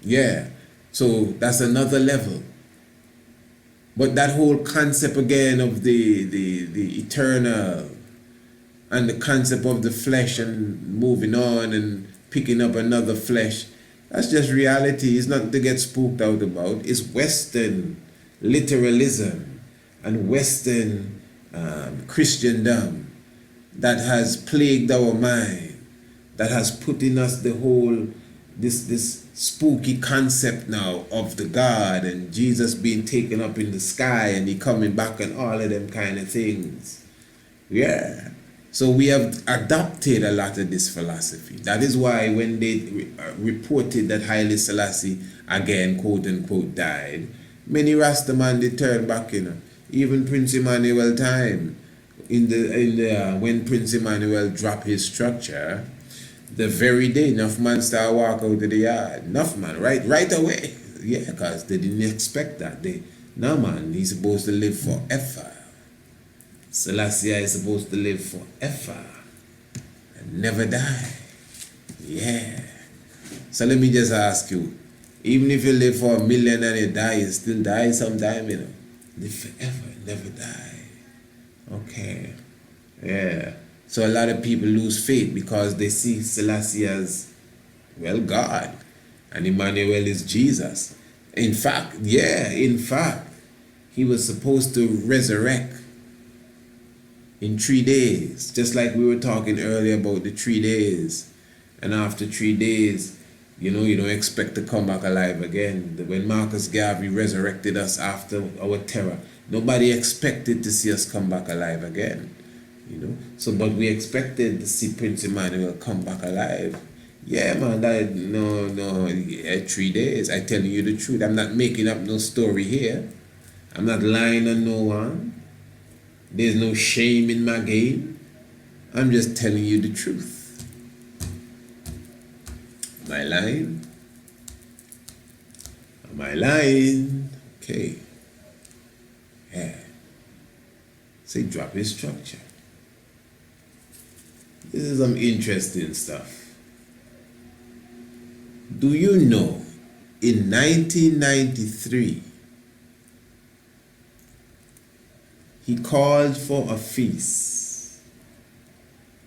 Yeah, so that's another level. But that whole concept again of the eternal and the concept of the flesh and moving on and picking up another flesh, that's just reality. It's nothing to get spooked out about. It's Western literalism and Western Christendom that has plagued our mind, that has put in us the whole this spooky concept now of the God and Jesus being taken up in the sky and he coming back and all of them kind of things. Yeah. So we have adopted a lot of this philosophy. That is why when they reported that Haile Selassie again, quote unquote, died, Many Rastaman they turn back, Even Prince Emmanuel time, when Prince Emmanuel dropped his structure, the very day enough man start walk out of the yard. Enough man, right away. Yeah, because they didn't expect that. No man, he's supposed to live forever. Selassie is supposed to live forever and never die. Yeah. So let me just ask you, even if you live for 1 million and you die, you still die sometime, Live forever, never die. Okay. Yeah. So a lot of people lose faith because they see Selassie as, well, God. And Emmanuel is Jesus. In fact, he was supposed to resurrect in 3 days. Just like we were talking earlier about the 3 days. And after 3 days, you don't expect to come back alive again. When Marcus Garvey resurrected us after our terror, nobody expected to see us come back alive again. So, but we expected to see Prince Emmanuel come back alive. Yeah, man, no, 3 days. I tell you the truth. I'm not making up no story here. I'm not lying on no one. There's no shame in my game. I'm just telling you the truth. Am I lying? Am I lying? Okay. Yeah. Say drop his structure. This is some interesting stuff. Do you know, in 1993, he called for a feast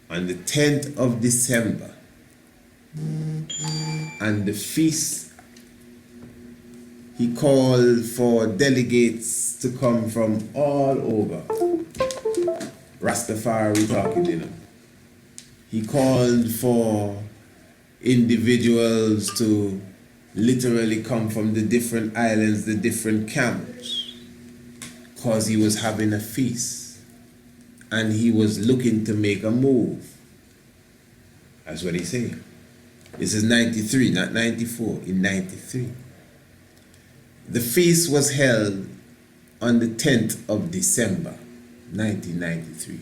on the 10th of December. And the feast, he called for delegates to come from all over. Rastafari talking, He called for individuals to literally come from the different islands, the different camps, because he was having a feast and he was looking to make a move. That's what he's saying. This is 93, not 94, in 93. The feast was held on the 10th of December, 1993.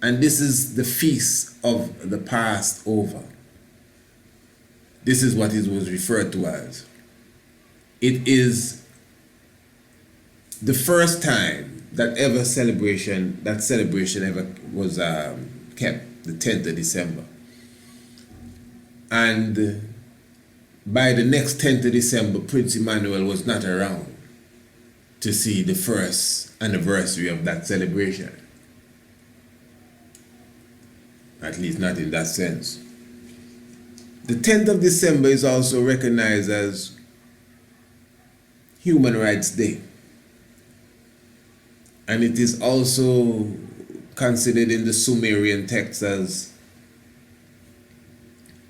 And this is the feast of the Passover. This is what it was referred to as. It is the first time that celebration ever was kept, the 10th of December. And by the next 10th of December, Prince Emmanuel was not around to see the first anniversary of that celebration. At least not in that sense. The 10th of December is also recognized as Human Rights Day. And it is also considered in the Sumerian text as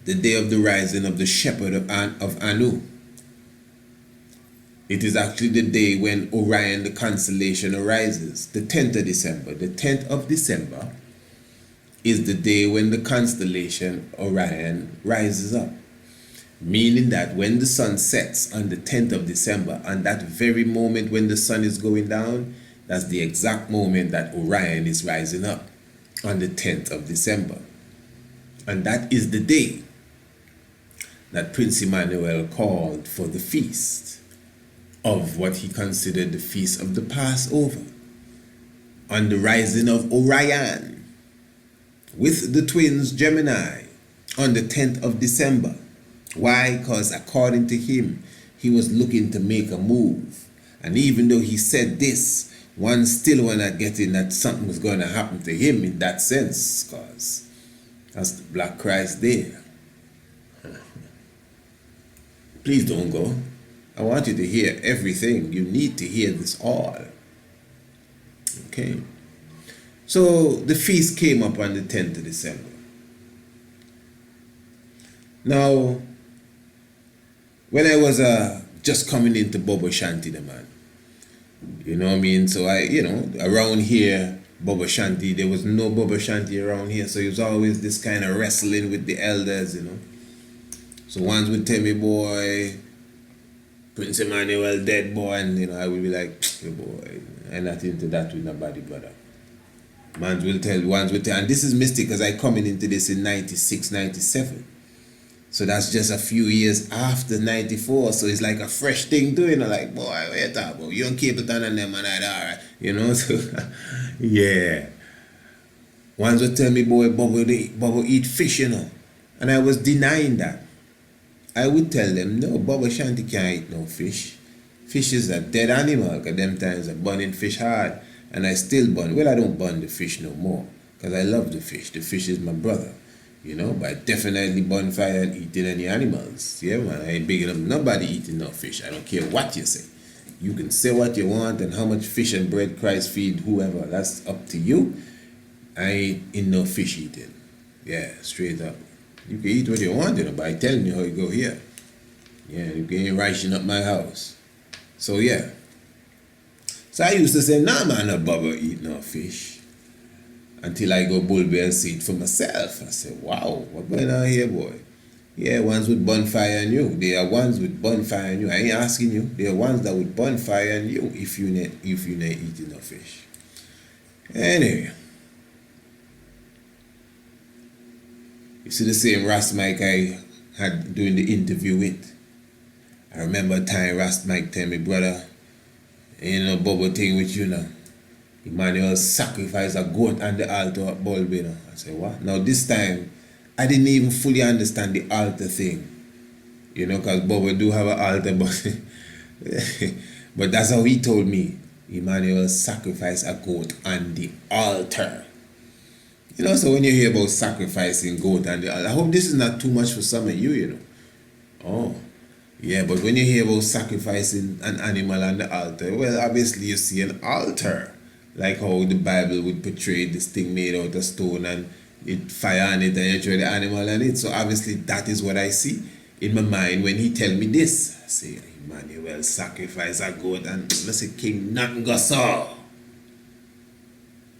the day of the rising of the shepherd of Anu. It is actually the day when Orion, the constellation, arises, the 10th of December. The 10th of December is the day when the constellation Orion rises up. Meaning that when the sun sets on the 10th of December, on that very moment when the sun is going down, that's the exact moment that Orion is rising up, on the 10th of December. And that is the day that Prince Emmanuel called for the feast of what he considered the feast of the Passover, on the rising of Orion with the twins Gemini on the 10th of December. Why? Because according to him, he was looking to make a move. And even though he said this, one still was not getting that something was going to happen to him in that sense, because that's the Black Christ Day. Please don't go. I want you to hear everything. You need to hear this all. Okay. So the feast came up on the 10th of December. Now, when I was just coming into Bobo Shanti, the man, you know what I mean? So around here, Bobo Shanti, there was no Bobo Shanti around here. So it was always this kind of wrestling with the elders, So ones would tell me, boy, Prince Emmanuel dead, boy, and I will be like, hey, boy, I'm not into that with nobody, brother. Ones will tell, and this is mystic because I coming into this in 96, 97. So that's just a few years after 94. So it's like a fresh thing doing. Like, boy, what you talking about? You on Capleton and them and that, alright. So, yeah. Ones would tell me, boy, Bubba eat fish, And I was denying that. I would tell them, no, Bubba Shanti can't eat no fish. Fish is a dead animal, because them times I'm burning fish hard. And I still burn. Well, I don't burn the fish no more, because I love the fish. The fish is my brother. But I definitely burn fire and eating any animals. Yeah, man, I ain't big enough. Nobody eating no fish. I don't care what you say. You can say what you want and how much fish and bread Christ feed whoever. That's up to you. I ain't in no fish eating. Yeah, straight up. You can eat what you want, by telling me how you go here. Yeah, you can ration up my house. So, yeah. So I used to say, nah, man, no Bubba eat no fish. Until I go Bulby and see it for myself. I said, wow, what going on here, boy? Yeah, ones with bonfire on you. They are ones with bonfire on you. I ain't asking you. They are ones that would bonfire on you if you not eating no fish. Anyway. You see the same Rast Mike I had doing the interview with. I remember a time Rast Mike tell me, brother, ain't no bubble thing with you now. Emmanuels sacrificed a goat on the altar at Bulby. I said, what? Now this time, I didn't even fully understand the altar thing. Because Bubba do have an altar, but that's how he told me. Emmanuel sacrificed a goat on the altar. So when you hear about sacrificing goat on the altar, I hope this is not too much for some of you, Oh, yeah, but when you hear about sacrificing an animal on the altar, well, obviously you see an altar. Like how the Bible would portray this thing made out of stone and it fire on it and you throw the animal on it. So obviously that is what I see in my mind when he tell me this. I say, Emmanuel sacrifice a goat, and I say, King, nothing go so.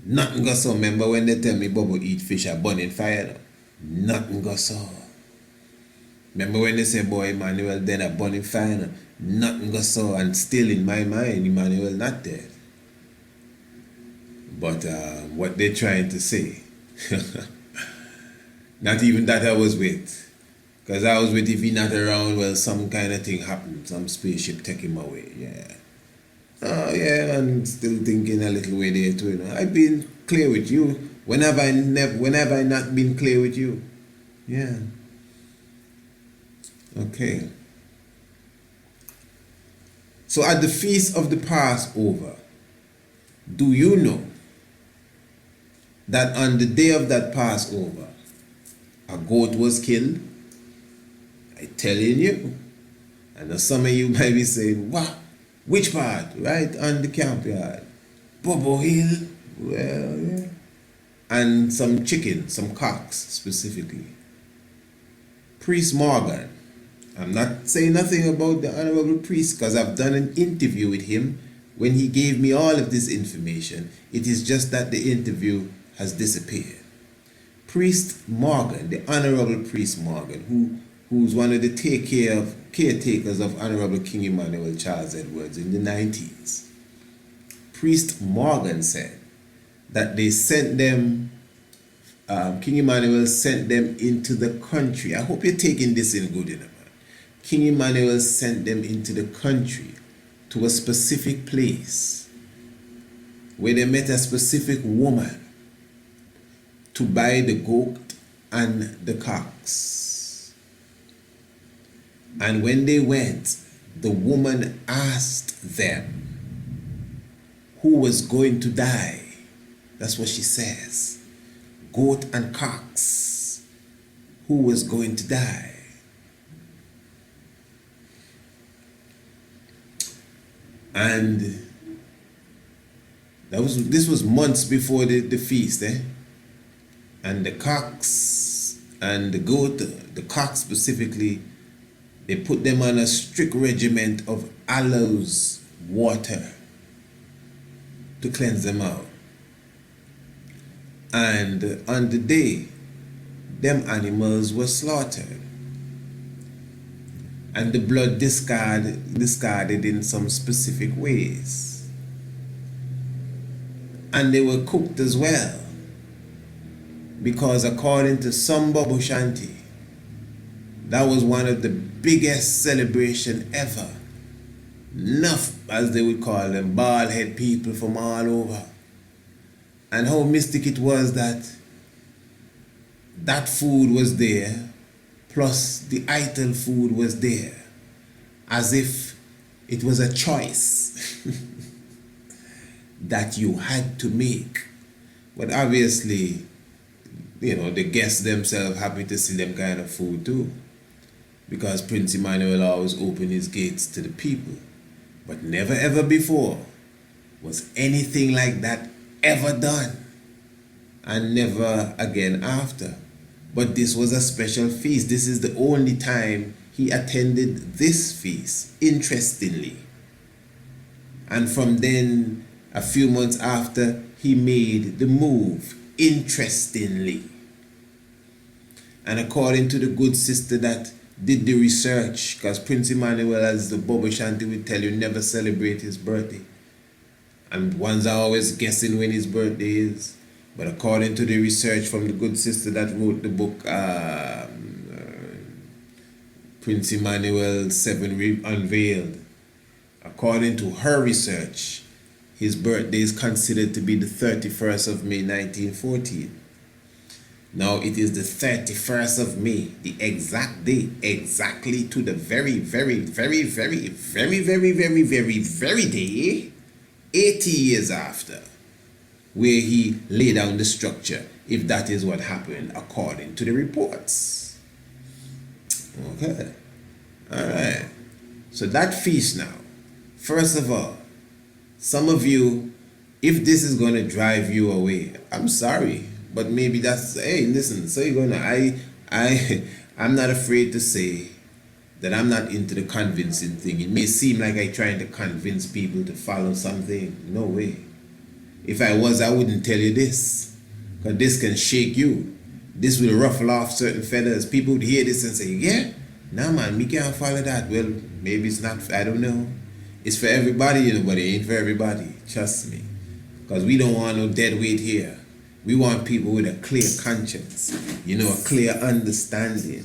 Nothing go so. Remember when they tell me Bubba eat fish at burning fire? Nothing go so. Remember when they say, boy, Emmanuel dead at burning fire? Nothing go so. And still in my mind, Emmanuel not dead. But what they're trying to say, not even that I was with. Because I was with, if he not around, well, some kind of thing happened. Some spaceship take him away, yeah. Oh, yeah, I'm still thinking a little way there too, I've been clear with you. When have I not been clear with you? Yeah. Okay. So at the feast of the Passover, do you know that on the day of that Passover, a goat was killed? I'm telling you. And some of you might be saying, what? Which part? Right on the camp yard. Bobo Hill? Well, yeah. And some chicken, some cocks specifically. Priest Morgan. I'm not saying nothing about the Honorable Priest because I've done an interview with him when he gave me all of this information. It is just that the interview has disappeared. Priest Morgan, the Honorable Priest Morgan, who's one of the caretakers of Honorable King Emmanuel Charles Edwards in the 90s. Priest Morgan said that they sent them, King Emmanuel sent them into the country. I hope you're taking this in good enough. King Emmanuel sent them into the country to a specific place where they met a specific woman to buy the goat and the cocks. And when they went, the woman asked them who was going to die. That's what she says. Goat and cocks. Who was going to die? And this was months before the feast, And the cocks and the goat, the cocks specifically, they put them on a strict regiment of aloes water to cleanse them out. And on the day, them animals were slaughtered. and the blood discarded in some specific ways. And they were cooked as well, because according to some Bobo Shanti, that was one of the biggest celebration ever. Enough, as they would call them, bald head people from all over. And how mystic it was that that food was there, plus the idol food was there, as if it was a choice that you had to make. But obviously, the guests themselves happy to see them kind of food too, because Prince Emmanuel always opened his gates to the people. But never ever before was anything like that ever done, and never again after. But this was a special feast. This is the only time he attended this feast, interestingly. And from then, a few months after, he made the move, interestingly. And according to the good sister that did the research, because Prince Emmanuel, as the Bobo Shanti would tell you, never celebrate his birthday. And ones are always guessing when his birthday is. But according to the research from the good sister that wrote the book, Prince Emmanuel 7 Unveiled, according to her research, his birthday is considered to be the 31st of May 1914. Now it is the 31st of May, the exact day, exactly to the very day, 80 years after, where he laid down the structure, if that is what happened according to the reports. Okay. Alright. So that feast now, first of all, some of you, if this is going to drive you away, I'm sorry, but maybe that's, hey, listen, so you're going to, I'm not afraid to say that I'm not into the convincing thing. It may seem like I'm trying to convince people to follow something. No way. If I was, I wouldn't tell you this, because this can shake you. This will ruffle off certain feathers. People would hear this and say, yeah, nah man, me can't follow that. Well, maybe it's not, I don't know. It's for everybody, but it ain't for everybody. Trust me. Because we don't want no dead weight here. We want people with a clear conscience, a clear understanding.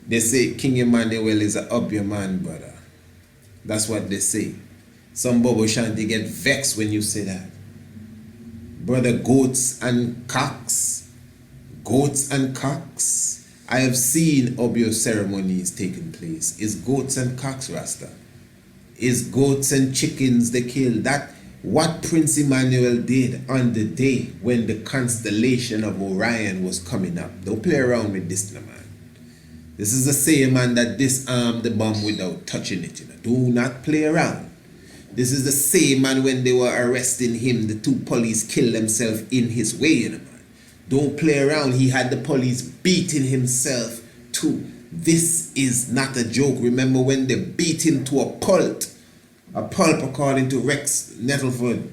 They say King Emmanuel is an Opium man, brother. That's what they say. Some Bobo Shanti get vexed when you say that. Brother, goats and cocks. Goats and cocks. I have seen Opium ceremonies taking place. Is goats and cocks, Rasta? Is goats and chickens they kill? That what Prince Emmanuel did on the day when the constellation of Orion was coming up. Don't play around with this, no man. This is the same man that disarmed the bomb without touching it. Do not play around. This is the same man when they were arresting him, the two police killed themselves in his way. Man. Don't play around. He had the police beating himself too. This is not a joke. Remember when they beat him to a pulp according to Rex Nettleford,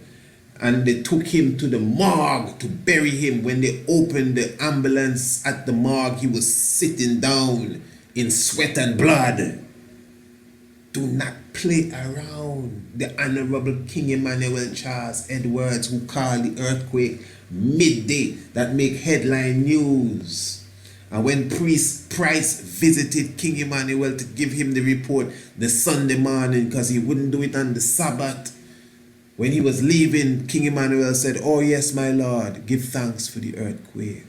and they took him to the morgue to bury him. When they opened the ambulance at the morgue, he was sitting down in sweat and blood. Do not play around. The Honorable King Emmanuel Charles Edwards, who called the earthquake midday, that make headline news. And when Price visited King Emmanuel to give him the report the Sunday morning, because he wouldn't do it on the Sabbath, when he was leaving, King Emmanuel said, "Oh yes, my Lord, give thanks for the earthquake."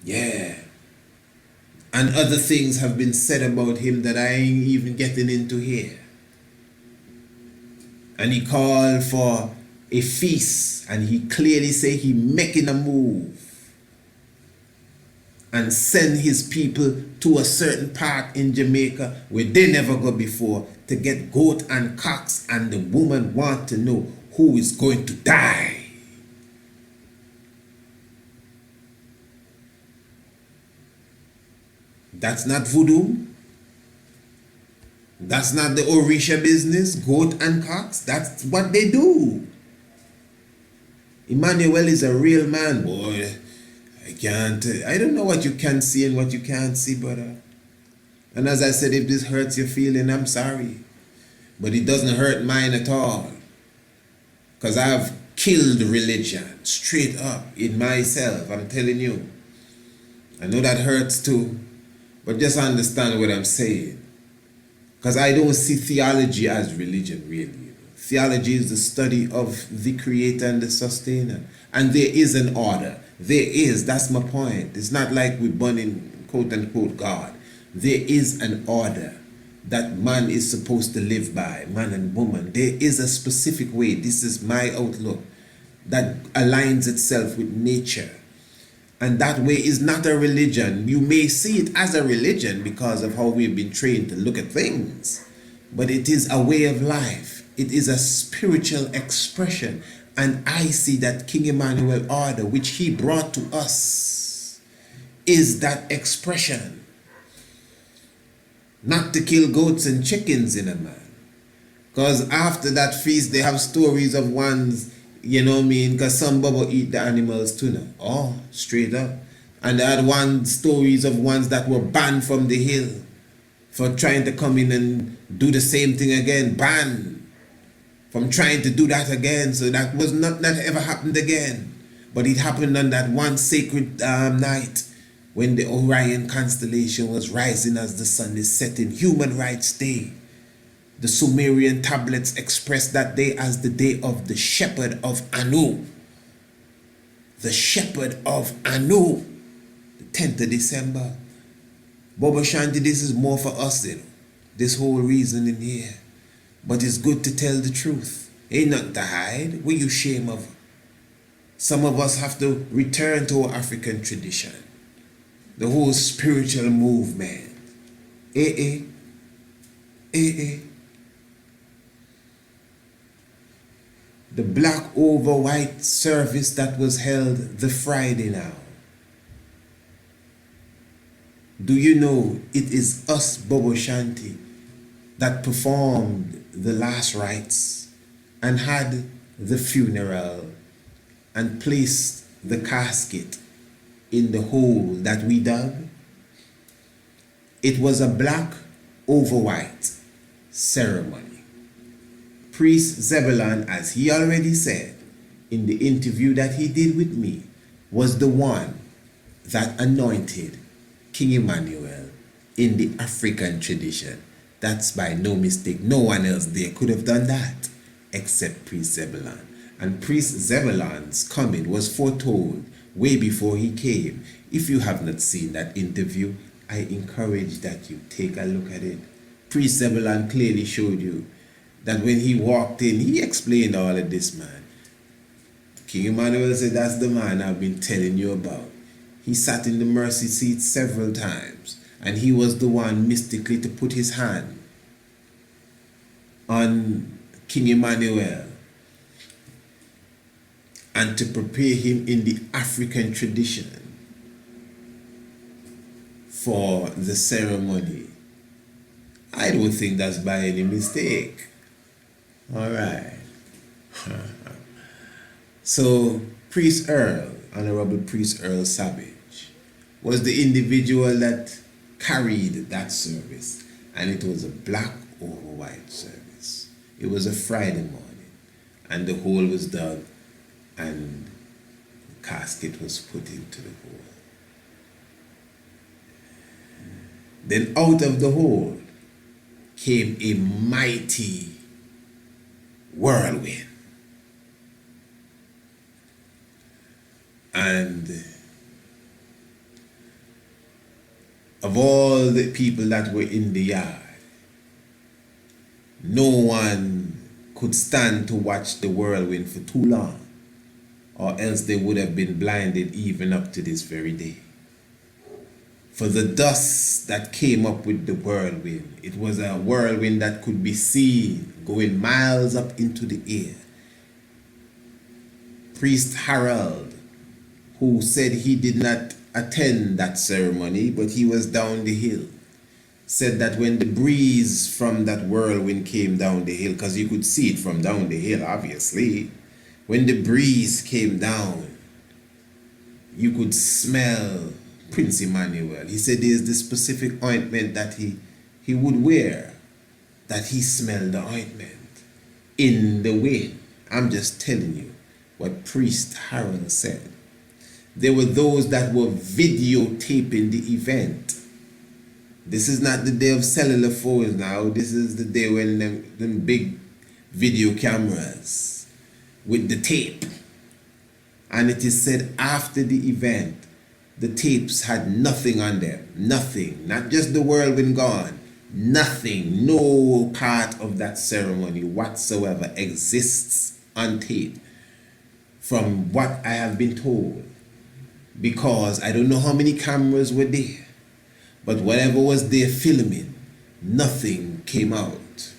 Yeah. And other things have been said about him that I ain't even getting into here. And he called for a feast, and he clearly said he making a move and send his people to a certain part in Jamaica where they never go before to get goat and cocks, and the woman want to know who is going to die. That's not voodoo. That's not the Orisha business, goat and cocks. That's what they do. Emmanuel is a real man, boy. I can't, I don't know what you can see and what you can't see, brother. And as I said, if this hurts your feeling, I'm sorry. But it doesn't hurt mine at all. Because I've killed religion straight up in myself, I'm telling you. I know that hurts too, but just understand what I'm saying. Because I don't see theology as religion, really. Theology is the study of the creator and the sustainer. And there is an order. There is, that's my point. It's not like we're burning quote unquote God. There is an order that man is supposed to live by, man and woman. There is a specific way, this is my outlook, that aligns itself with nature. And that way is not a religion. You may see it as a religion because of how we've been trained to look at things, but it is a way of life. It is a spiritual expression. And I see that King Emmanuel order, which he brought to us, is that expression. Not to kill goats and chickens in a man. Because after that feast, they have stories of ones, you know what I mean? Because some bubble eat the animals too now. Oh, straight up. And they had stories of ones that were banned from the hill for trying to come in and do the same thing again. Banned from trying to do that again. So that was not that ever happened again. But it happened on that one sacred night, when the Orion constellation was rising as the sun is setting, Human Rights Day. The Sumerian tablets expressed that day as the day of the shepherd of Anu. The shepherd of Anu. The 10th of December. Bobo Shanti, this is more for us, you know. This whole reason in here. But it's good to tell the truth. Ain't nothing to hide. What you shame of? Some of us have to return to our African tradition. The whole spiritual movement. The black over white service that was held the Friday now. Do you know it is us, Bobo Shanti, that performed the last rites and had the funeral and placed the casket in the hole that we dug? It was a black over white ceremony. Priest Zebulon, as he already said in the interview that he did with me, was the one that anointed King Emmanuel in the African tradition. That's by no mistake. No one else there could have done that except Priest Zebulon. And Priest Zebulon's coming was foretold way before he came. If you have not seen that interview, I encourage that you take a look at it. Priest Zebulon clearly showed you that when he walked in, he explained all of this, man. King Emmanuel said, that's the man I've been telling you about. He sat in the mercy seat several times, and he was the one mystically to put his hand on King Emmanuel and to prepare him in the African tradition for the ceremony. I don't think that's by any mistake. All right. So, Priest Earl, Honorable Priest Earl Savage, was the individual that carried that service, and it was a black over white service. It was a Friday morning, and the hole was dug, and the casket was put into the hole. Then out of the hole came a mighty whirlwind. And of all the people that were in the yard, no one could stand to watch the whirlwind for too long, or else they would have been blinded even up to this very day. For the dust that came up with the whirlwind, it was a whirlwind that could be seen going miles up into the air. Priest Harold, who said he did not attend that ceremony, but he was down the hill, said that when the breeze from that whirlwind came down the hill, because you could see it from down the hill, obviously, when the breeze came down, you could smell Prince Emmanuel. He said there's this specific ointment that he would wear, that he smelled the ointment in the wind. I'm just telling you what Priest Harold said. There were those that were videotaping the event. This is not the day of cellular phones now. This is the day when them big video cameras with the tape. And it is said after the event, the tapes had nothing on them. Nothing. Not just the whirlwind gone. Nothing. No part of that ceremony whatsoever exists on tape, from what I have been told. Because I don't know how many cameras were there, but whatever was there filming, nothing came out.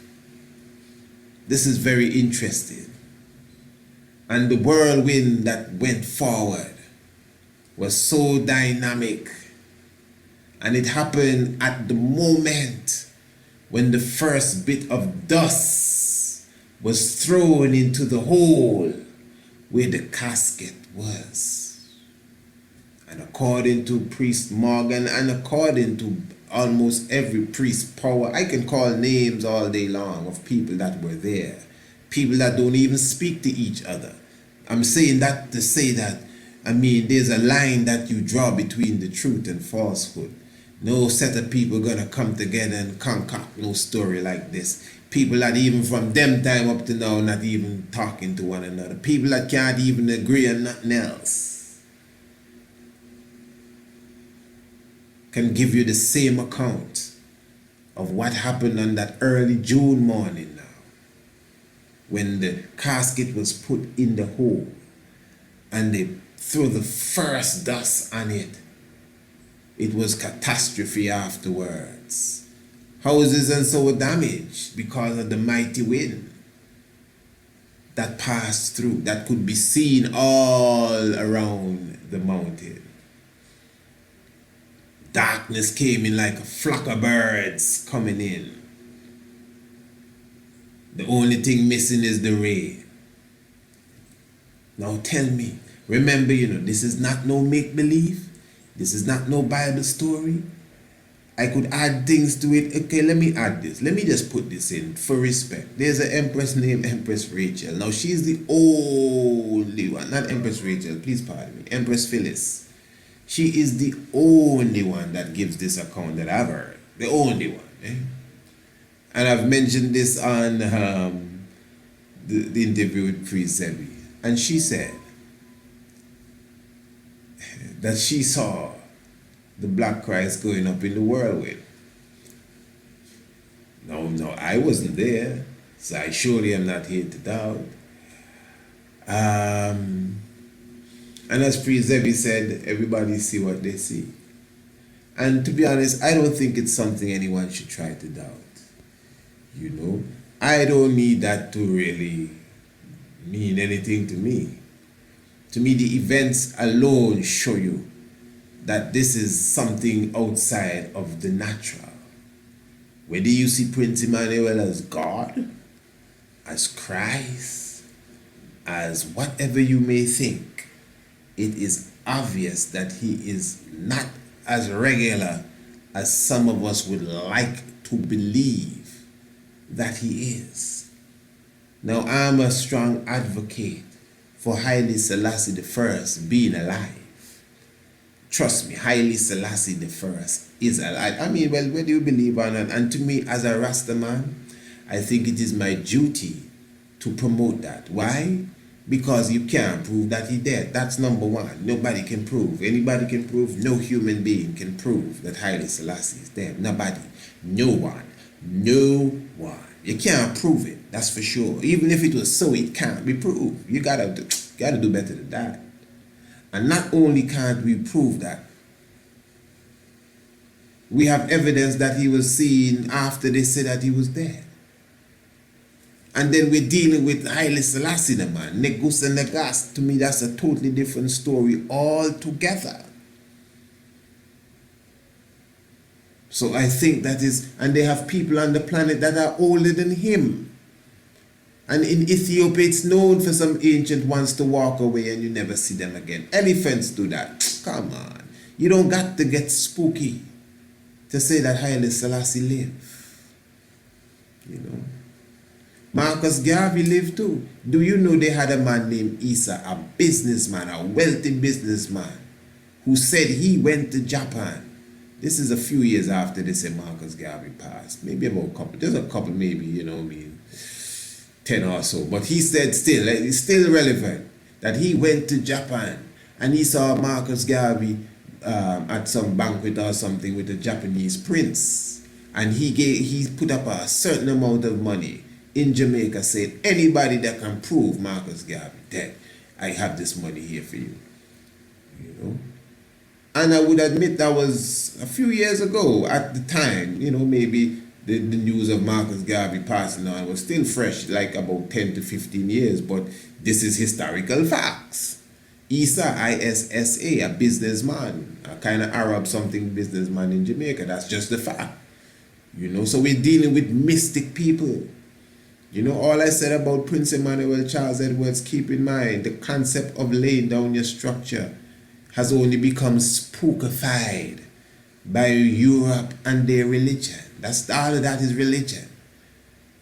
This is very interesting. And the whirlwind that went forward was so dynamic. And it happened at the moment when the first bit of dust was thrown into the hole where the casket was. And according to Priest Morgan, and according to almost every priest power, I can call names all day long of people that were there. People that don't even speak to each other. I'm saying that to say that, I mean, there's a line that you draw between the truth and falsehood. No set of people gonna come together and concoct no story like this. People that even from them time up to now not even talking to one another. People that can't even agree on nothing else can give you the same account of what happened on that early June morning now, when the casket was put in the hole and they threw the first dust on it. It was catastrophe afterwards. Houses and so were damaged because of the mighty wind that passed through, that could be seen all around the mountain. Darkness came in like a flock of birds coming in. The only thing missing is the rain. Now tell me, remember, this is not no make-believe. This is not no Bible story. I could add things to it. Okay, let me add this. Let me just put this in for respect. There's an empress named Empress Rachel. Now she's the only one, not Empress Rachel, please pardon me, Empress Phyllis. She is the only one that gives this account that I've heard. The only one. And I've mentioned this on the interview with Prince Emmanuel. And she said that she saw the Black Christ going up in the whirlwind. No, I wasn't there, so I surely am not here to doubt. And as Prince Emmanuel said, everybody see what they see. And to be honest, I don't think it's something anyone should try to doubt. I don't need that to really mean anything to me. To me, the events alone show you that this is something outside of the natural. Whether you see Prince Emmanuel as God, as Christ, as whatever you may think, it is obvious that he is not as regular as some of us would like to believe that he is. Now, I'm a strong advocate for Haile Selassie I being alive. Trust me, Haile Selassie I is alive. I mean, well, whether you believe or not, and to me, as a Rasta man, I think it is my duty to promote that. Why? Because you can't prove that he dead. That's number one. Nobody can prove. Anybody can prove. No human being can prove that Haile Selassie is dead. Nobody. No one. No one. You can't prove it. That's for sure. Even if it was so, it can't be proved. You gotta do better than that. And not only can't we prove that, we have evidence that he was seen after they said that he was dead. And then we're dealing with Haile Selassie, man. Negus and Negas. To me, that's a totally different story altogether. So I think that is, and they have people on the planet that are older than him. And in Ethiopia, it's known for some ancient ones to walk away and you never see them again. Elephants do that. Come on. You don't got to get spooky to say that Haile Selassie live. You know. Marcus Garvey lived too. Do you know they had a man named Isa, a businessman, a wealthy businessman, who said he went to Japan. This is a few years after they say Marcus Garvey passed. Maybe about a couple, just a couple maybe, you know, 10 or so. But he said still, it's still relevant, that he went to Japan and he saw Marcus Garvey at some banquet or something with a Japanese prince. And he put up a certain amount of money in Jamaica, said, anybody that can prove Marcus Garvey dead, I have this money here for you. You know? And I would admit that was a few years ago at the time, you know, maybe the news of Marcus Garvey passing on was still fresh, like about 10 to 15 years, but this is historical facts. Isa, I-S-S-A, a businessman, a kind of Arab something businessman in Jamaica, that's just the fact. You know, so we're dealing with mystic people. You know, all I said about Prince Emmanuel, Charles Edwards, keep in mind, the concept of laying down your structure has only become spookified by Europe and their religion. That's all of that is religion.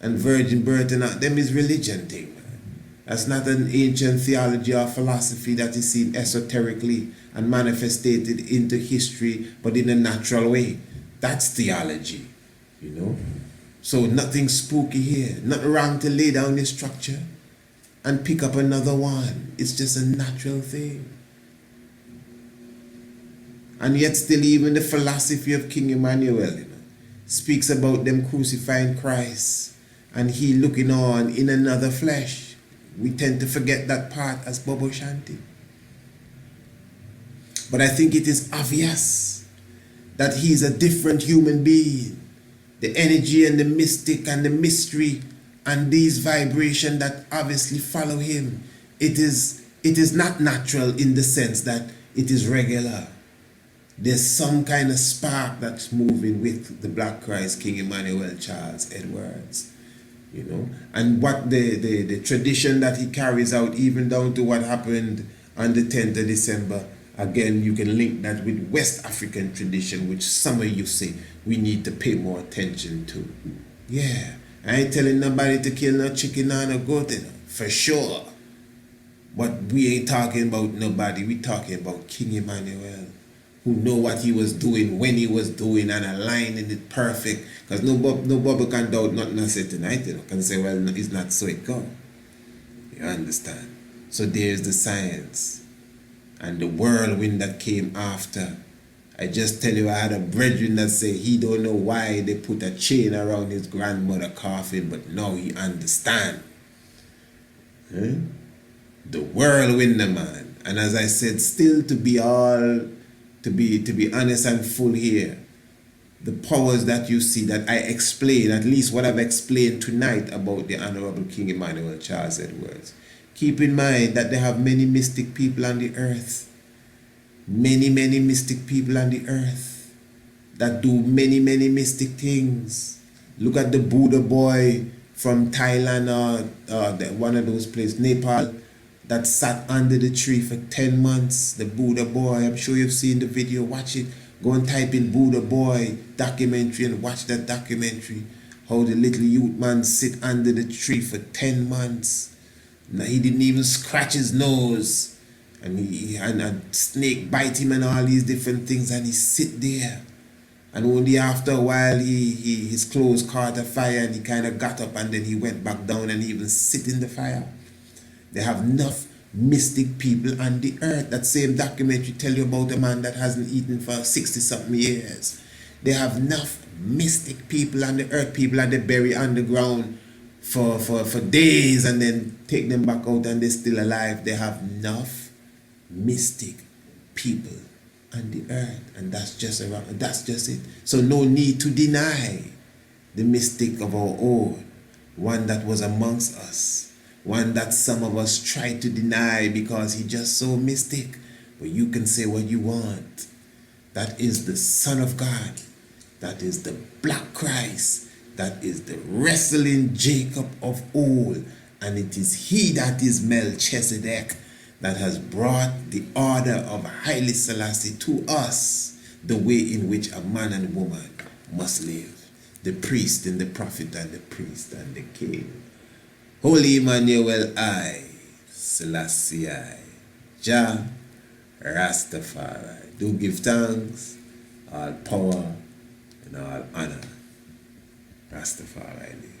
And virgin birth and them is religion thing, man. That's not an ancient theology or philosophy that is seen esoterically and manifested into history, but in a natural way. That's theology, you know. So nothing spooky here. Nothing wrong to lay down your structure and pick up another one. It's just a natural thing. And yet still even the philosophy of King Emmanuel, you know, speaks about them crucifying Christ and he looking on in another flesh. We tend to forget that part as Bobo Shanti. But I think it is obvious that he is a different human being. The energy and the mystic and the mystery and these vibrations that obviously follow him, it is not natural in the sense that it is regular. There's some kind of spark that's moving with the Black Christ, King Emmanuel, Charles Edwards, you know. And what the tradition that he carries out, even down to what happened on the 10th of December, again, you can link that with West African tradition, which some of you say we need to pay more attention to. Yeah, I ain't telling nobody to kill no chicken or no goat, you know, for sure. But we ain't talking about nobody, we talking about King Emmanuel, who know what he was doing, when he was doing, and aligning it perfect. Because no Bubble can doubt nothing I said tonight, you know, can say, well, it's not so it go. You understand? So there's the science. And the whirlwind that came after. I just tell you, I had a brethren that say he don't know why they put a chain around his grandmother coffin, but now he understand. The whirlwind, man. And as I said, still to be honest and full here, the powers that you see that I explain, at least what I've explained tonight about the Honorable King Emmanuel Charles Edwards. Keep in mind that they have many mystic people on the earth. Many mystic people on the earth that do many mystic things. Look at the Buddha boy from Thailand or one of those places, Nepal, that sat under the tree for 10 months. The Buddha boy, I'm sure you've seen the video, watch it. Go and type in Buddha boy documentary and watch that documentary. How the little youth man sit under the tree for 10 months. Now he didn't even scratch his nose. And a snake bite him and all these different things, and he sit there. And only after a while his clothes caught a fire and he kind of got up and then he went back down and he even sit in the fire. They have enough mystic people on the earth. That same documentary tell you about a man that hasn't eaten for 60-something years. They have enough mystic people on the earth, people that they bury underground for days and then take them back out and they're still alive. They have enough mystic people on the earth, and that's just it. So no need to deny the mystic of our own, one that was amongst us, one that some of us try to deny because he's just so mystic. But you can say what you want. That is the Son of God. That is the Black Christ. That is the wrestling Jacob of old. And it is he that is Melchizedek that has brought the order of Haile Selassie to us, the way in which a man and woman must live. The priest and the prophet and the priest and the king. Holy Emmanuel I, Selassie I, Jah Rastafari. Do give thanks, all power and all honor. Rastafari.